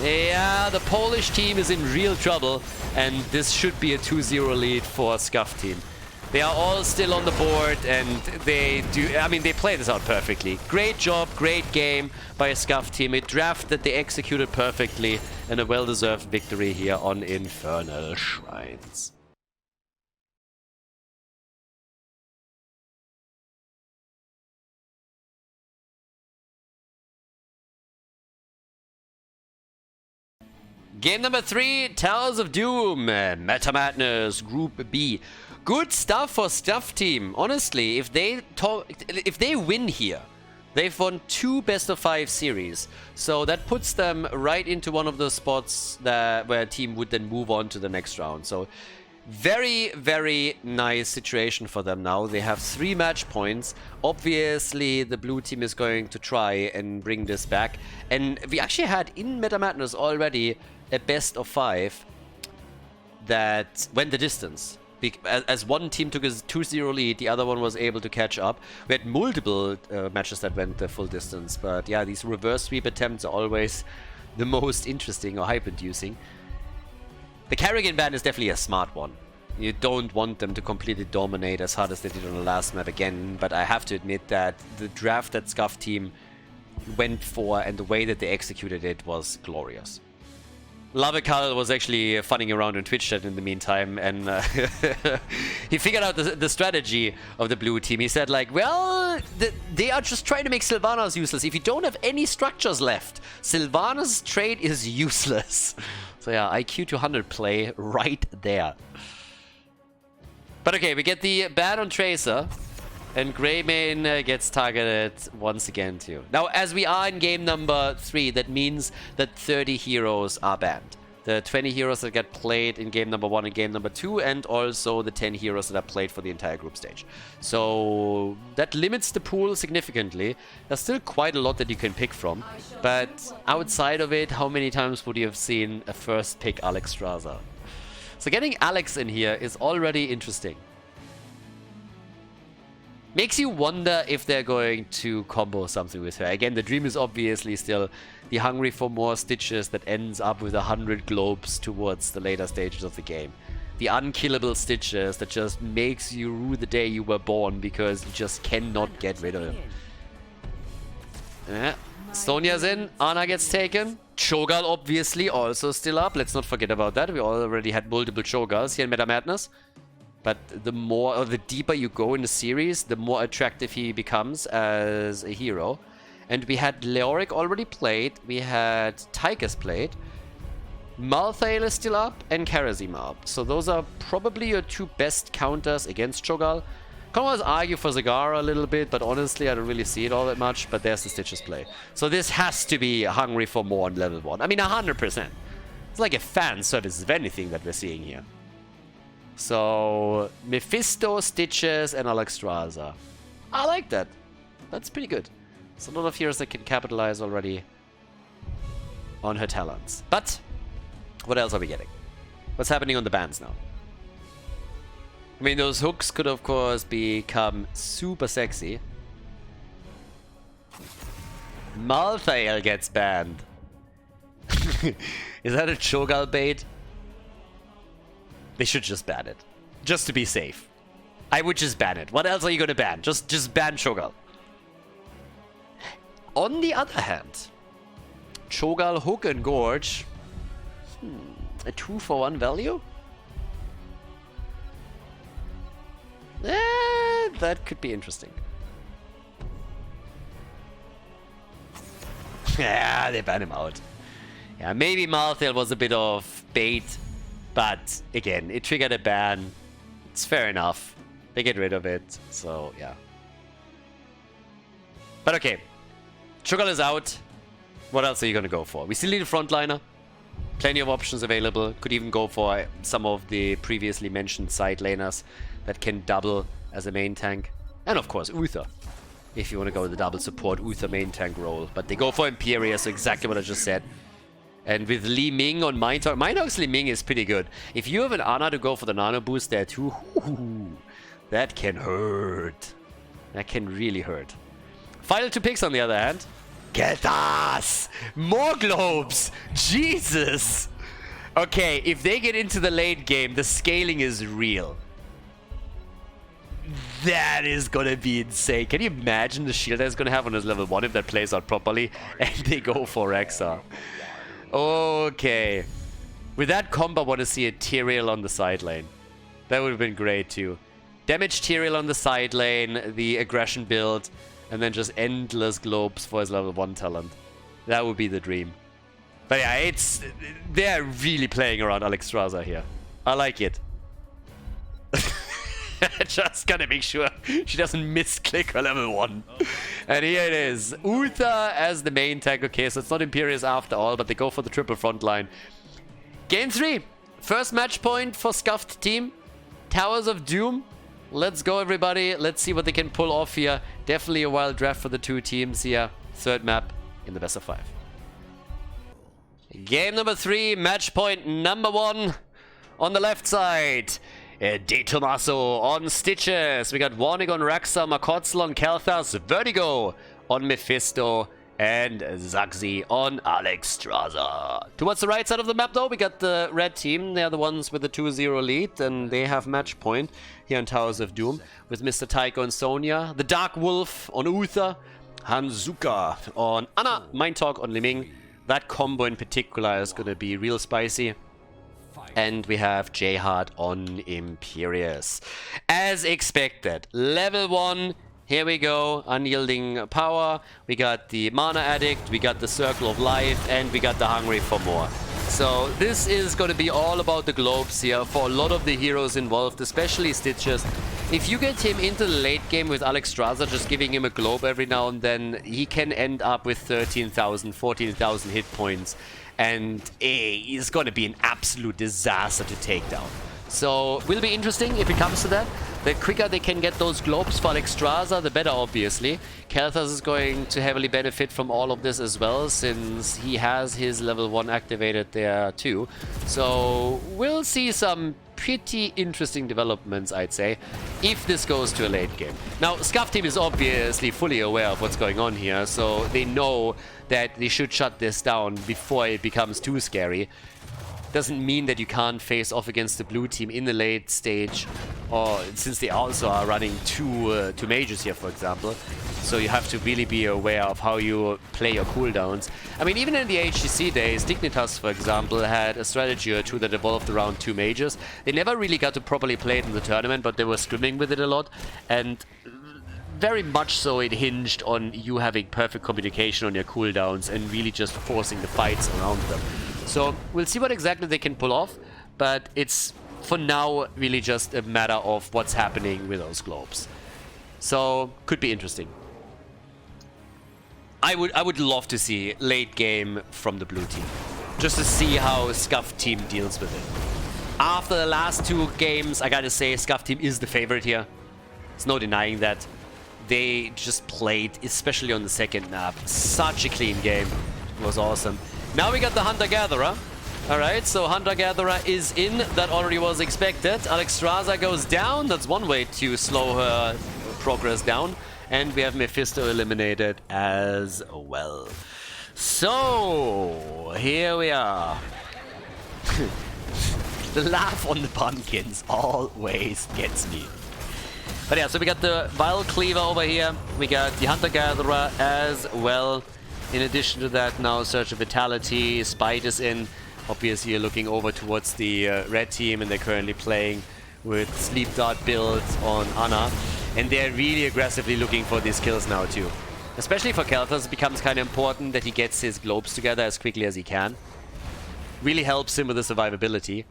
Yeah, the Polish team is in real trouble, and this should be a 2-0 lead for Scuff team. They are all still on the board, and they do, I mean, they play this out perfectly. Great job, great game by a Scuff team. A draft that they executed perfectly, and a well-deserved victory here on Infernal Shrines. Game number 3, Towers of Doom, Meta Madness, Group B. Good stuff for Stuff Team. Honestly, if they win here, they've won 2 best-of-5 series. So that puts them right into one of the spots where a team would then move on to the next round. So very, very nice situation for them now. They have 3 match points. Obviously, the blue team is going to try and bring this back. And we actually had in Meta Madness already a best-of-5 that went the distance. As one team took a 2-0 lead, the other one was able to catch up. We had multiple matches that went the full distance, but yeah, these reverse sweep attempts are always the most interesting or hype-inducing. The Carrigan ban is definitely a smart one. You don't want them to completely dominate as hard as they did on the last map again, but I have to admit that the draft that Scuff team went for and the way that they executed it was glorious. Lavekal was actually funning around on Twitch chat in the meantime, and he figured out the strategy of the blue team. He said, like, well, they are just trying to make Sylvanas useless. If you don't have any structures left, Sylvanas' trade is useless. So yeah, IQ 200 play right there. But okay, we get the ban on Tracer, and Greymane gets targeted once again too. Now, as we are in game number 3, that means that 30 heroes are banned. The 20 heroes that get played in game number 1 and game number 2, and also the 10 heroes that are played for the entire group stage. So that limits the pool significantly. There's still quite a lot that you can pick from, but outside of it, how many times would you have seen a first pick Alex Strasser? So getting Alex in here is already interesting. Makes you wonder if they're going to combo something with her. Again, the dream is obviously still the hungry for more stitches that ends up with 100 globes towards the later stages of the game. The unkillable stitches that just makes you rue the day you were born because you just cannot get rid of him. Yeah. Sonia's in, Ana gets taken. Cho'Gall obviously also still up. Let's not forget about that. We already had multiple Cho'Galls here in Meta Madness. But the more, or the deeper you go in the series, the more attractive he becomes as a hero. And we had Leoric already played, we had Tychus played, Malthael is still up, and Kharazim up. So those are probably your two best counters against Cho'Gall. Can always argue for Zagara a little bit, but honestly I don't really see it all that much, but there's the Stitches play. So this has to be hungry for more on level 1. I mean 100%. It's like a fan service of anything that we're seeing here. So, Mephisto, Stitches, and Alex Strasser. I like that. That's pretty good. It's a lot of heroes that can capitalize already on her talents. But, what else are we getting? What's happening on the bans now? I mean, those hooks could of course become super sexy. Malthael gets banned. Is that a Cho'Gall bait? They should just ban it. Just to be safe. I would just ban it. What else are you gonna ban? Just ban Cho'Gall. On the other hand, Cho'Gall, Hook, and Gorge. A 2-for-1 value? That could be interesting. Yeah, they ban him out. Yeah, maybe Malthael was a bit of bait. But, again, it triggered a ban. It's fair enough. They get rid of it, so, yeah. But okay. Cho'Gall is out. What else are you gonna go for? We still need a frontliner. Plenty of options available. Could even go for some of the previously mentioned side laners that can double as a main tank. And, of course, Uther. If you want to go with the double support Uther main tank role. But they go for Imperia, so exactly what I just said. And with Li Ming on Mindhawk's Li Ming is pretty good. If you have an Ana to go for the nano boost there too, that can hurt. That can really hurt. Final 2 picks on the other hand. Get us! More globes! Jesus! Okay, if they get into the late game, the scaling is real. That is gonna be insane. Can you imagine the shield that's gonna have on his level 1 if that plays out properly? And they go for Rexxar. Okay. With that combo, I want to see a Tyrael on the side lane. That would have been great too. Damage Tyrael on the side lane, the aggression build, and then just endless globes for his level 1 talent. That would be the dream. But yeah, they're really playing around Alex Strasser here. I like it. Just gotta make sure she doesn't misclick her level 1. And here it is. Uther as the main tank. Okay, so it's not Imperius after all, but they go for the triple front line. Game 3. First match point for Scuffed team. Towers of Doom. Let's go, everybody. Let's see what they can pull off here. Definitely a wild draft for the two teams here. Third map in the best of 5. Game number 3. Match point number 1. On the left side. De Tomaso on Stitches. We got Warnig on Rexxar, Makotzel on Kel'Thas, Vertigo on Mephisto, and Zagzi on Alex Strasser. Towards the right side of the map, though, we got the red team. They're the ones with the 2-0 lead, and they have match point here in Towers of Doom with Mr. Taiko and Sonya. The Dark Wolf on Uther, Hanzuka on Ana, Mindtalk on Li Ming. That combo in particular is going to be real spicy. And we have Jihad on Imperius. As expected, level 1, here we go, unyielding power. We got the Mana Addict, we got the Circle of Life, and we got the Hungry for More. So this is going to be all about the globes here for a lot of the heroes involved, especially Stitches. If you get him into the late game with Alex Strasser, just giving him a globe every now and then, he can end up with 13,000, 14,000 hit points. And it's going to be an absolute disaster to take down. So, will be interesting if it comes to that. The quicker they can get those globes for Alexstrasza, the better, obviously. Kael'thas is going to heavily benefit from all of this as well, since he has his level 1 activated there too. So, we'll see some pretty interesting developments, I'd say, if this goes to a late game. Now, Scuff Team is obviously fully aware of what's going on here, so they know that they should shut this down before it becomes too scary. Doesn't mean that you can't face off against the blue team in the late stage, or since they also are running two mages here, for example. So you have to really be aware of how you play your cooldowns. I mean, even in the HGC days, Dignitas, for example, had a strategy or two that evolved around 2 mages. They never really got to properly play it in the tournament, but they were swimming with it a lot. And very much so it hinged on you having perfect communication on your cooldowns and really just forcing the fights around them. So we'll see what exactly they can pull off, but it's for now really just a matter of what's happening with those globes. So could be interesting. I would love to see late game from the blue team, just to see how Scuff Team deals with it. After the last 2 games, I gotta say Scuff Team is the favorite here. There's no denying that. They just played, especially on the second map, such a clean game. It was awesome. Now we got the Hunter-Gatherer. Alright, so Hunter-Gatherer is in. That already was expected. Alexstrasza goes down. That's one way to slow her progress down. And we have Mephisto eliminated as well. So, here we are. The laugh on the pumpkins always gets me. But yeah, so we got the Vile Cleaver over here. We got the Hunter-Gatherer as well. In addition to that, now Surge of Vitality, Spite is in. Obviously, you're looking over towards the red team, and they're currently playing with Sleep Dart build on Ana. And they're really aggressively looking for these kills now too. Especially for Kael'thas, it becomes kind of important that he gets his globes together as quickly as he can. Really helps him with the survivability.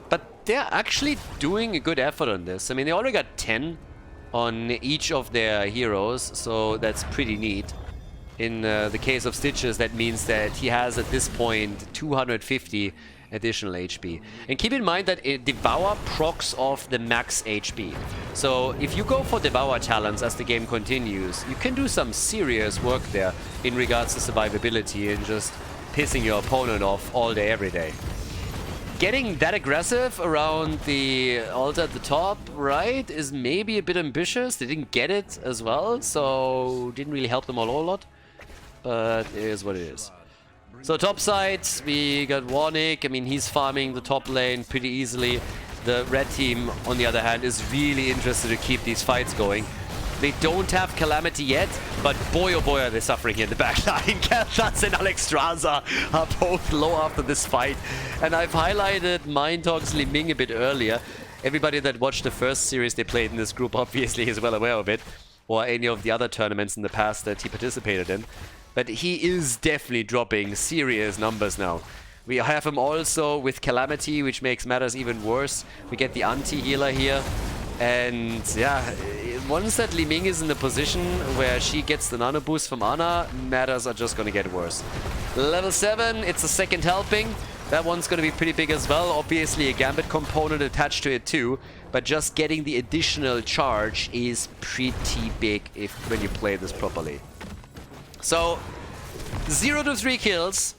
But they're actually doing a good effort on this. I mean, they already got 10 on each of their heroes, so that's pretty neat. In the case of Stitches, that means that he has at this point 250 additional HP. And keep in mind that Devour procs off the max HP. So if you go for Devour talents as the game continues, you can do some serious work there in regards to survivability and just pissing your opponent off all day, every day. Getting that aggressive around the altar at the top right is maybe a bit ambitious. They didn't get it as well, so didn't really help them a whole lot. But it is what it is. So top side, we got Warnick. I mean, he's farming the top lane pretty easily. The red team, on the other hand, is really interested to keep these fights going. They don't have Calamity yet, but boy oh boy are they suffering here in the back line. Kael'thas and Alexstrasza are both low after this fight. And I've highlighted Mindtalk's Li Ming a bit earlier. Everybody that watched the first series they played in this group obviously is well aware of it. Or any of the other tournaments in the past that he participated in. But he is definitely dropping serious numbers now. We have him also with Calamity, which makes matters even worse. We get the anti-healer here. And yeah, once that Li Ming is in the position where she gets the nano boost from Ana, matters are just going to get worse. Level 7, it's a second helping. That one's going to be pretty big as well. Obviously a Gambit component attached to it too. But just getting the additional charge is pretty big when you play this properly. So, 0 to 3 kills.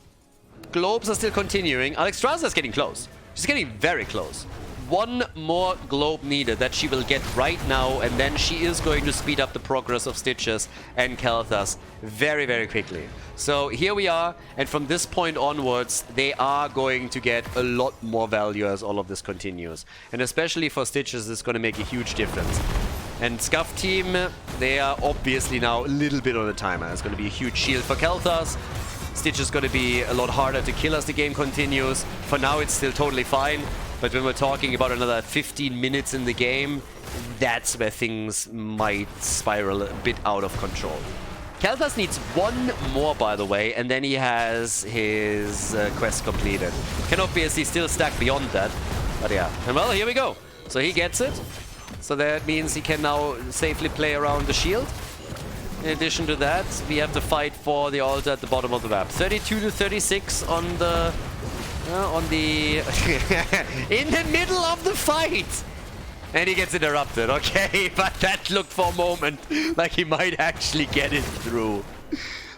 Globes are still continuing. Alexstrasza is getting close. She's getting very close. One more globe needed that she will get right now, and then she is going to speed up the progress of Stitches and Kael'thas very, very quickly. So here we are, and from this point onwards, they are going to get a lot more value as all of this continues. And especially for Stitches, it's going to make a huge difference. And Scuff Team, they are obviously now a little bit on the timer. It's going to be a huge shield for Kael'thas. Stitch is going to be a lot harder to kill as the game continues. For now, it's still totally fine. But when we're talking about another 15 minutes in the game, that's where things might spiral a bit out of control. Kael'thas needs one more, by the way, and then he has his quest completed. Can obviously still stack beyond that. But yeah, and well, here we go. So he gets it. So that means he can now safely play around the shield. In addition to that, we have to fight for the altar at the bottom of the map. 32 to 36 on the in the middle of the fight. And he gets interrupted, okay, but that looked for a moment like he might actually get it through.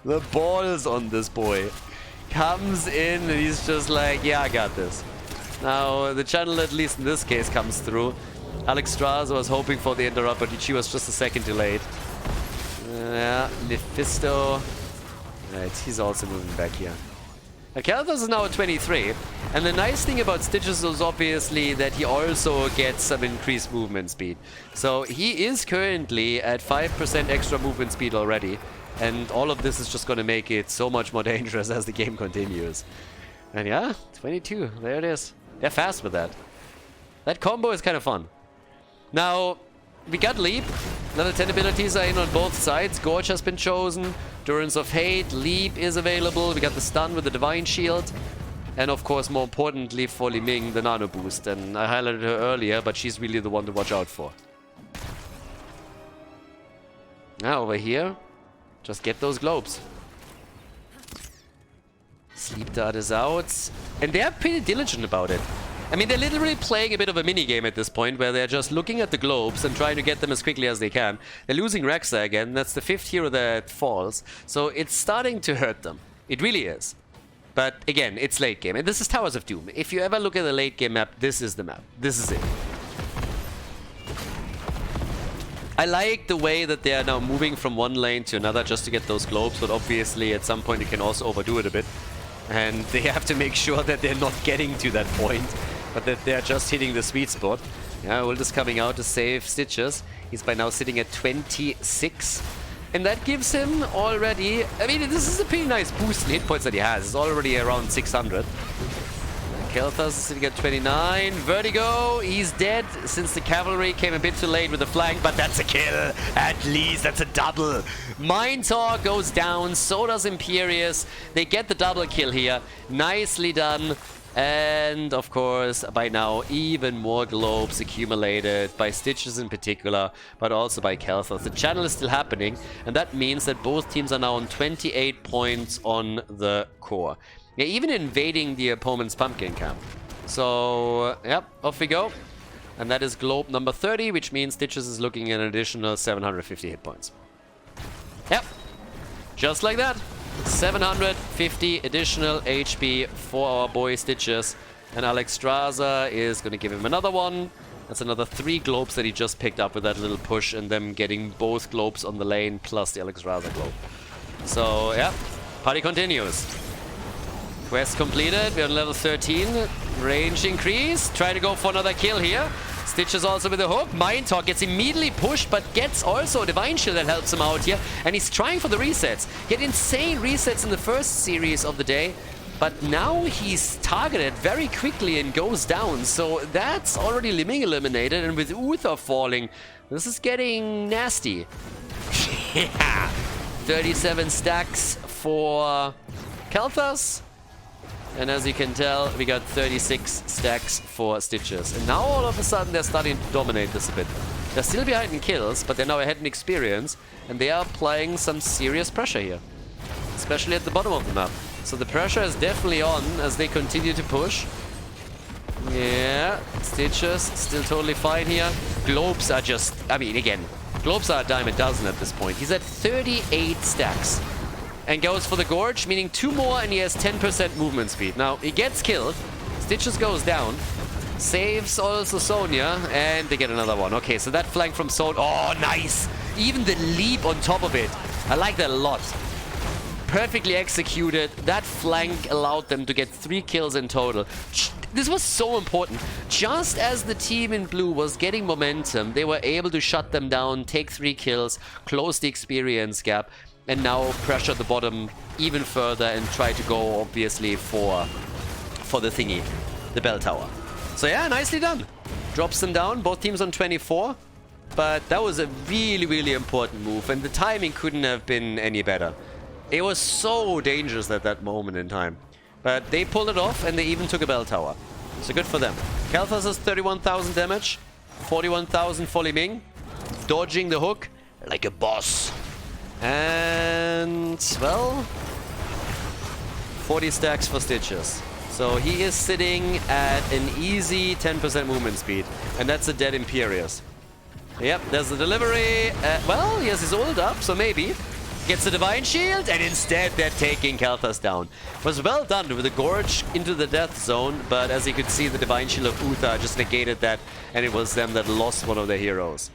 The balls on this boy. Comes in and he's just like, yeah, I got this. Now, the channel, at least in this case, comes through. Alex Straza was hoping for the interrupt, but she was just a second delayed. Yeah, Mephisto. Right, he's also moving back here. Khaldor is now at 23, and the nice thing about Stitches is obviously that he also gets some increased movement speed. So he is currently at 5% extra movement speed already, and all of this is just going to make it so much more dangerous as the game continues. And yeah, 22, there it is. They're fast with that. That combo is kind of fun. Now, we got Leap. Another 10 abilities are in on both sides. Gorge has been chosen. Durance of Hate. Leap is available. We got the stun with the Divine Shield. And of course, more importantly for Li Ming, the Nano Boost. And I highlighted her earlier, but she's really the one to watch out for. Now over here, just get those globes. Sleep Dart is out. And they are pretty diligent about it. I mean, they're literally playing a bit of a mini-game at this point, where they're just looking at the globes and trying to get them as quickly as they can. They're losing Rexa again. That's the 5th hero that falls. So it's starting to hurt them. It really is. But again, it's late game. And this is Towers of Doom. If you ever look at the late game map, this is the map. This is it. I like the way that they are now moving from one lane to another just to get those globes, but obviously at some point you can also overdo it a bit. And they have to make sure that they're not getting to that point, but that they're just hitting the sweet spot. Yeah, Ult is coming out to save Stitches. He's by now sitting at 26. And that gives him already... I mean, this is a pretty nice boost in hit points that he has. It's already around 600. Kelthas is sitting at 29. Vertigo, he's dead since the cavalry came a bit too late with the flank, but that's a kill. At least that's a double. Minotaur goes down, so does Imperius. They get the double kill here. Nicely done. And of course, by now, even more globes accumulated by Stitches in particular, but also by Kelthas. The channel is still happening, and that means that both teams are now on 28 points on the core. Yeah, even invading the opponent's pumpkin camp. So, yep, off we go. And that is globe number 30, which means Stitches is looking at an additional 750 hit points. Yep, just like that. 750 additional HP for our boy Stitches. And Alex Straza is going to give him another one. That's another 3 globes that he just picked up with that little push, and them getting both globes on the lane plus the Alex Straza globe. So, yeah, party continues. Quest completed. We're on level 13. Range increase. Try to go for another kill here. Stitches also with a hook. Minotaur gets immediately pushed, but gets also a Divine Shield that helps him out here. And he's trying for the resets. Get insane resets in the first series of the day. But now he's targeted very quickly and goes down. So that's already Li Ming eliminated. And with Uther falling, this is getting nasty. Yeah. 37 stacks for Kelthas. And as you can tell, we got 36 stacks for Stitches. And now all of a sudden they're starting to dominate this a bit. They're still behind in kills, but they're now ahead in experience. And they are applying some serious pressure here. Especially at the bottom of the map. So the pressure is definitely on as they continue to push. Yeah, Stitches still totally fine here. Globes are just... I mean, again, globes are a dime a dozen at this point. He's at 38 stacks. And goes for the Gorge, meaning 2 more, and he has 10% movement speed. Now, he gets killed. Stitches goes down. Saves also Sonya, and they get another one. Okay, so that flank from Sonya... Oh, nice! Even the leap on top of it. I like that a lot. Perfectly executed. That flank allowed them to get 3 kills in total. This was so important. Just as the team in blue was getting momentum, they were able to shut them down, take 3 kills, close the experience gap, and now pressure the bottom even further and try to go, obviously, for the thingy, the bell tower. So yeah, nicely done. Drops them down, both teams on 24. But that was a really, really important move, and the timing couldn't have been any better. It was so dangerous at that moment in time. But they pulled it off, and they even took a bell tower. So good for them. Kelthas has 31,000 damage, 41,000 for Li Ming. Dodging the hook like a boss. And, well, 40 stacks for Stitches. So he is sitting at an easy 10% movement speed. And that's a dead Imperius. Yep, there's the delivery. Well, he has his ult up, so maybe. Gets the Divine Shield, and instead they're taking Kalthas down. Was well done with the Gorge into the death zone, but as you could see, the Divine Shield of Uther just negated that, and it was them that lost one of their heroes.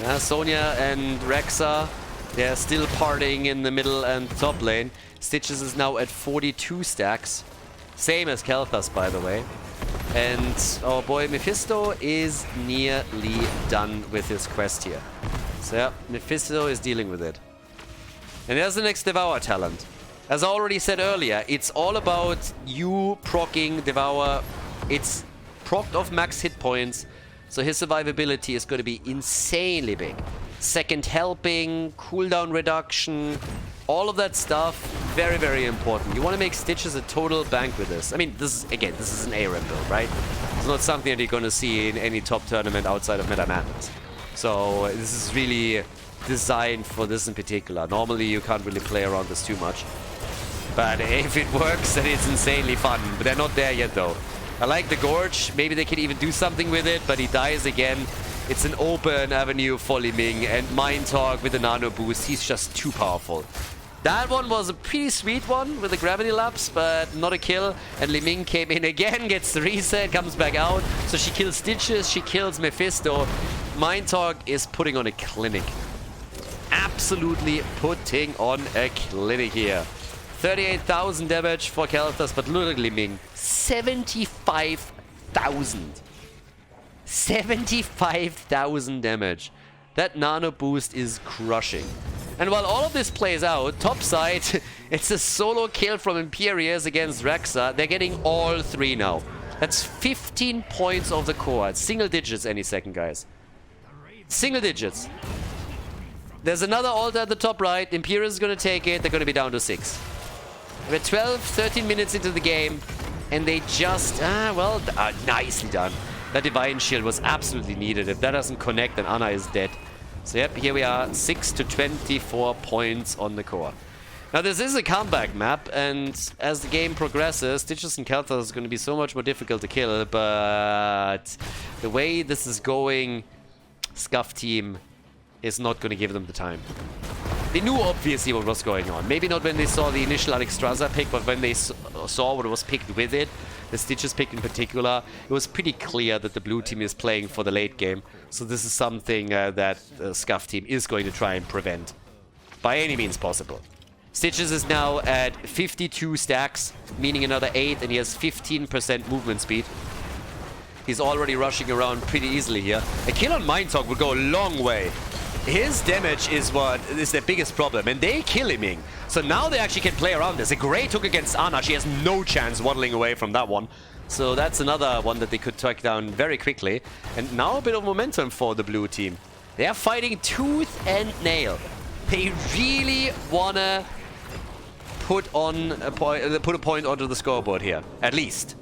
Yeah, Sonya and Rexa, they're still partying in the middle and top lane. Stitches is now at 42 stacks. Same as Kalthas, by the way. And our boy Mephisto is nearly done with his quest here. So yeah, Mephisto is dealing with it. And there's the next Devour talent. As I already said earlier, it's all about you proccing Devour. It's procced off max hit points, so his survivability is going to be insanely big. Second helping, cooldown reduction, all of that stuff, very, very important. You want to make Stitches a total bank with this. I mean, this is, again, this is an ARAM build, right? It's not something that you're going to see in any top tournament outside of Meta Madness. So this is really designed for this in particular. Normally you can't really play around this too much. But if it works, then it's insanely fun. But they're not there yet though. I like the Gorge. Maybe they can even do something with it, but he dies again. It's an open avenue for Li Ming, and Mind Talk with the nano boost, he's just too powerful. That one was a pretty sweet one with the gravity lapse, but not a kill. And Li Ming came in again, gets the reset, comes back out. So she kills Stitches, she kills Mephisto. Mind Talk is putting on a clinic. Absolutely putting on a clinic here. 38,000 damage for Kalthas, but look at Li Ming. 75,000. 75,000 damage. That nano boost is crushing. And while all of this plays out, top side, it's a solo kill from Imperius against Rexa. They're getting all three now. That's 15 points of the core. Single digits any second, guys. Single digits. There's another altar at the top right. Imperius is going to take it. They're going to be down to 6. We're 12, 13 minutes into the game. And they just, nicely done. That Divine Shield was absolutely needed. If that doesn't connect, then Anna is dead. So yep, here we are, 6 to 24 points on the core. Now this is a comeback map, and as the game progresses, Stitches and Kalthas is going to be so much more difficult to kill, but the way this is going, Scuff team is not going to give them the time. They knew obviously what was going on. Maybe not when they saw the initial Alexstrasza pick, but when they saw what was picked with it, the Stitches pick in particular, it was pretty clear that the blue team is playing for the late game. So this is something that the Scuff team is going to try and prevent by any means possible. Stitches is now at 52 stacks, meaning another 8, and he has 15% movement speed. He's already rushing around pretty easily here. A kill on Mind Talk would go a long way. His damage is what is their biggest problem, and they kill him. So now they actually can play around this. A great hook against Anna. She has no chance waddling away from that one. So that's another one that they could take down very quickly. And now a bit of momentum for the blue team. They are fighting tooth and nail. They really wanna put a point onto the scoreboard here, at least.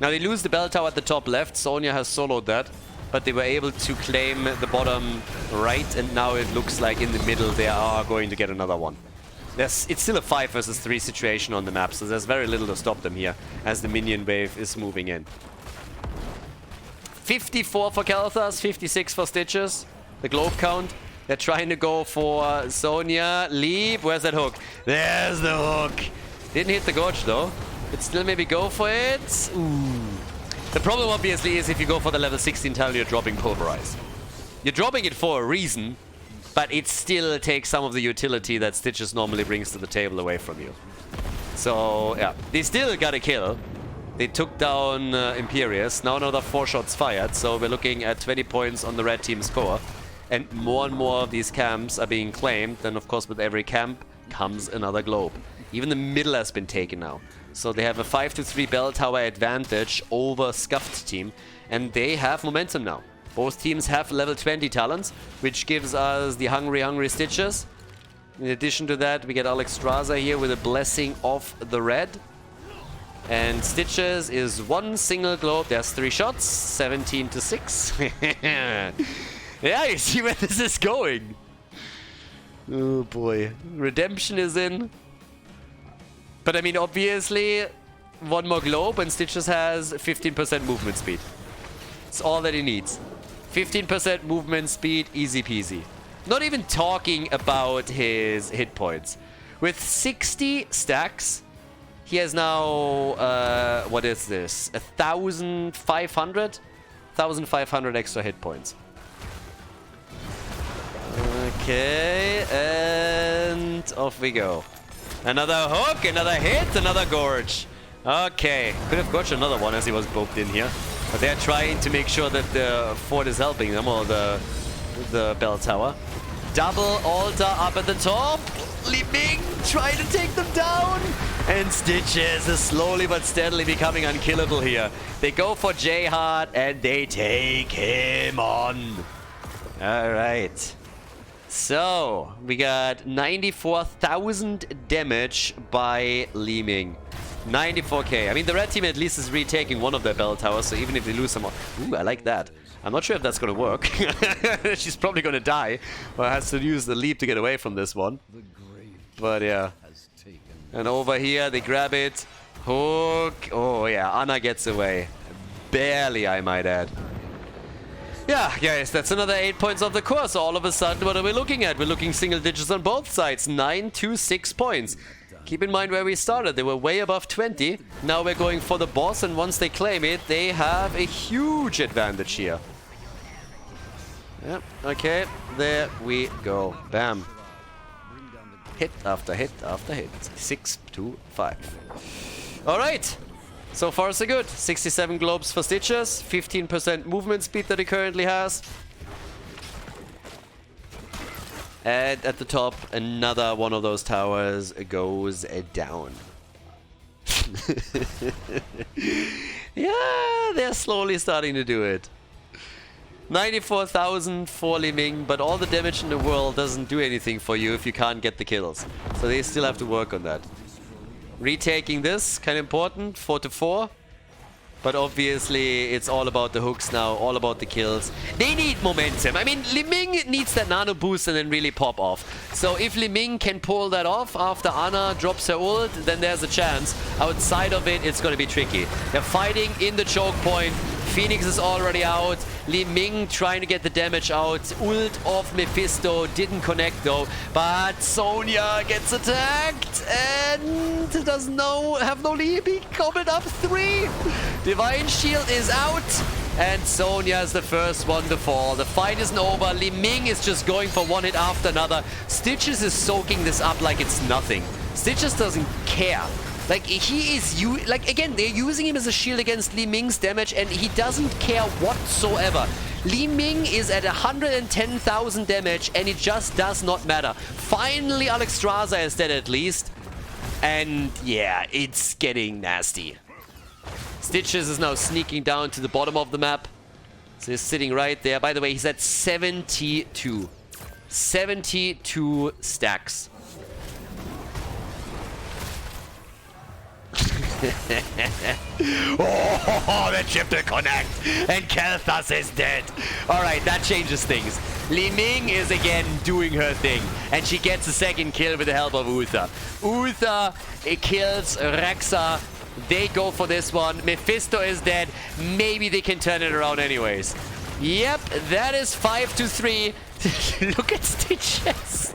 Now they lose the bell tower at the top left. Sonya has soloed that. But they were able to claim the bottom right, and now it looks like in the middle they are going to get another one. It's still a 5 versus 3 situation on the map, so there's very little to stop them here as the minion wave is moving in. 54 for Kalthas, 56 for Stitches. The globe count. They're trying to go for Sonya. Leap. Where's that hook? There's the hook. Didn't hit the Gorge though. But still maybe go for it. Ooh. The problem obviously is if you go for the level 16 talent, you're dropping Pulverize. You're dropping it for a reason, but it still takes some of the utility that Stitches normally brings to the table away from you. So yeah, they still got a kill. They took down Imperius. Now another 4 shots fired, so we're looking at 20 points on the red team's score. And more of these camps are being claimed. Then of course with every camp comes another globe. Even the middle has been taken now. So they have a 5-3 bell tower advantage over Scuffed team, and they have momentum now. Both teams have level 20 talents, which gives us the hungry Stitches. In addition to that, we get Alexstrasza here with a blessing of the red. And Stitches is one single globe. There's 3 shots, 17 to 6. Yeah, you see where this is going. Oh boy. Redemption is in. But I mean, obviously, one more globe and Stitches has 15% movement speed. It's all that he needs. 15% movement speed, easy peasy. Not even talking about his hit points. With 60 stacks, he has now, what is this? 1,500? 1,500 extra hit points. Okay, and off we go. Another hook, another hit, another gorge. Okay, could have gorged another one as he was booped in here. But they're trying to make sure that the fort is helping them, or the bell tower. Double altar up at the top. Li Ming trying to take them down. And Stitches is slowly but steadily becoming unkillable here. They go for J-Hard and they take him on. Alright. So, we got 94,000 damage by Li Ming. 94k. I mean, the red team at least is retaking one of their bell towers, so even if they lose some more... Ooh, I like that. I'm not sure if that's gonna work. She's probably gonna die, or has to use the leap to get away from this one. But yeah. And over here, they grab it. Hook. Oh yeah, Anna gets away. Barely, I might add. Yeah, guys, that's another 8 points of the course. All of a sudden, what are we looking at? We're looking single digits on both sides. 9 to 6 points. Keep in mind where we started. They were way above 20. Now we're going for the boss, and once they claim it, they have a huge advantage here. Yep, okay, there we go. Bam. Hit after hit after hit. 6 to 5. Alright. So far so good. 67 globes for Stitches. 15% movement speed that he currently has. And at the top, another one of those towers goes down. Yeah, they're slowly starting to do it. 94,000 for Li Ming, but all the damage in the world doesn't do anything for you if you can't get the kills. So they still have to work on that. Retaking this, kind of important, 4 to 4. But obviously, it's all about the hooks now, all about the kills. They need momentum. I mean, Li Ming needs that nano boost and then really pop off. So if Li Ming can pull that off after Anna drops her ult, then there's a chance. Outside of it, it's going to be tricky. They're fighting in the choke point. Phoenix is already out. Li Ming trying to get the damage out. Ult of Mephisto didn't connect though. But Sonya gets attacked and does have no lead. He gobbled up 3. Divine Shield is out. And Sonya is the first one to fall. The fight isn't over. Li Ming is just going for one hit after another. Stitches is soaking this up like it's nothing. Stitches doesn't care. Like, he is... again, they're using him as a shield against Li Ming's damage, and he doesn't care whatsoever. Li Ming is at 110,000 damage, and it just does not matter. Finally, Alexstrasza is dead at least. And, yeah, it's getting nasty. Stitches is now sneaking down to the bottom of the map. So he's sitting right there. By the way, he's at 72. 72 stacks. Oh, that chip to connect, and Kel'Thas is dead. Alright, that changes things. Li Ming is again doing her thing, and she gets a second kill with the help of Uther. Uther kills Rexa. They go for this one. Mephisto is dead. Maybe they can turn it around anyways. Yep, that is 5 to 3. Look at Stitches.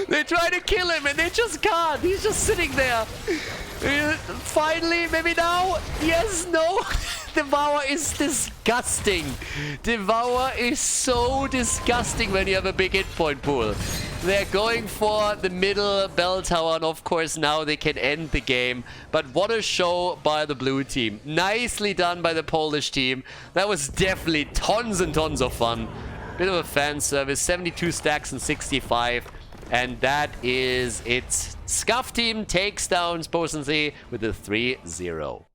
They try to kill him and they just can't. He's just sitting there. Finally, maybe now? Yes, no. Devour is disgusting. Devour is so disgusting when you have a big hit point pool. They're going for the middle bell tower, and of course now they can end the game. But what a show by the blue team. Nicely done by the Polish team. That was definitely tons and tons of fun. Bit of a fan service. 72 stacks and 65. And that is it. Scuff team takes down Sposency with a 3-0.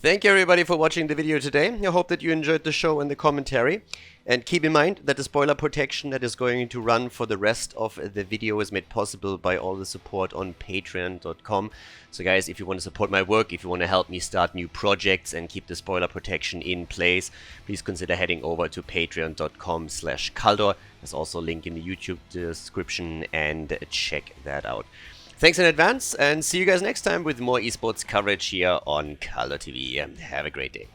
Thank you everybody for watching the video today. I hope that you enjoyed the show and the commentary. And keep in mind that the spoiler protection that is going to run for the rest of the video is made possible by all the support on patreon.com. So guys, if you want to support my work, if you want to help me start new projects and keep the spoiler protection in place, please consider heading over to patreon.com/Khaldor. There's also a link in the YouTube description and check that out. Thanks in advance, and see you guys next time with more esports coverage here on Khaldor TV. Have a great day.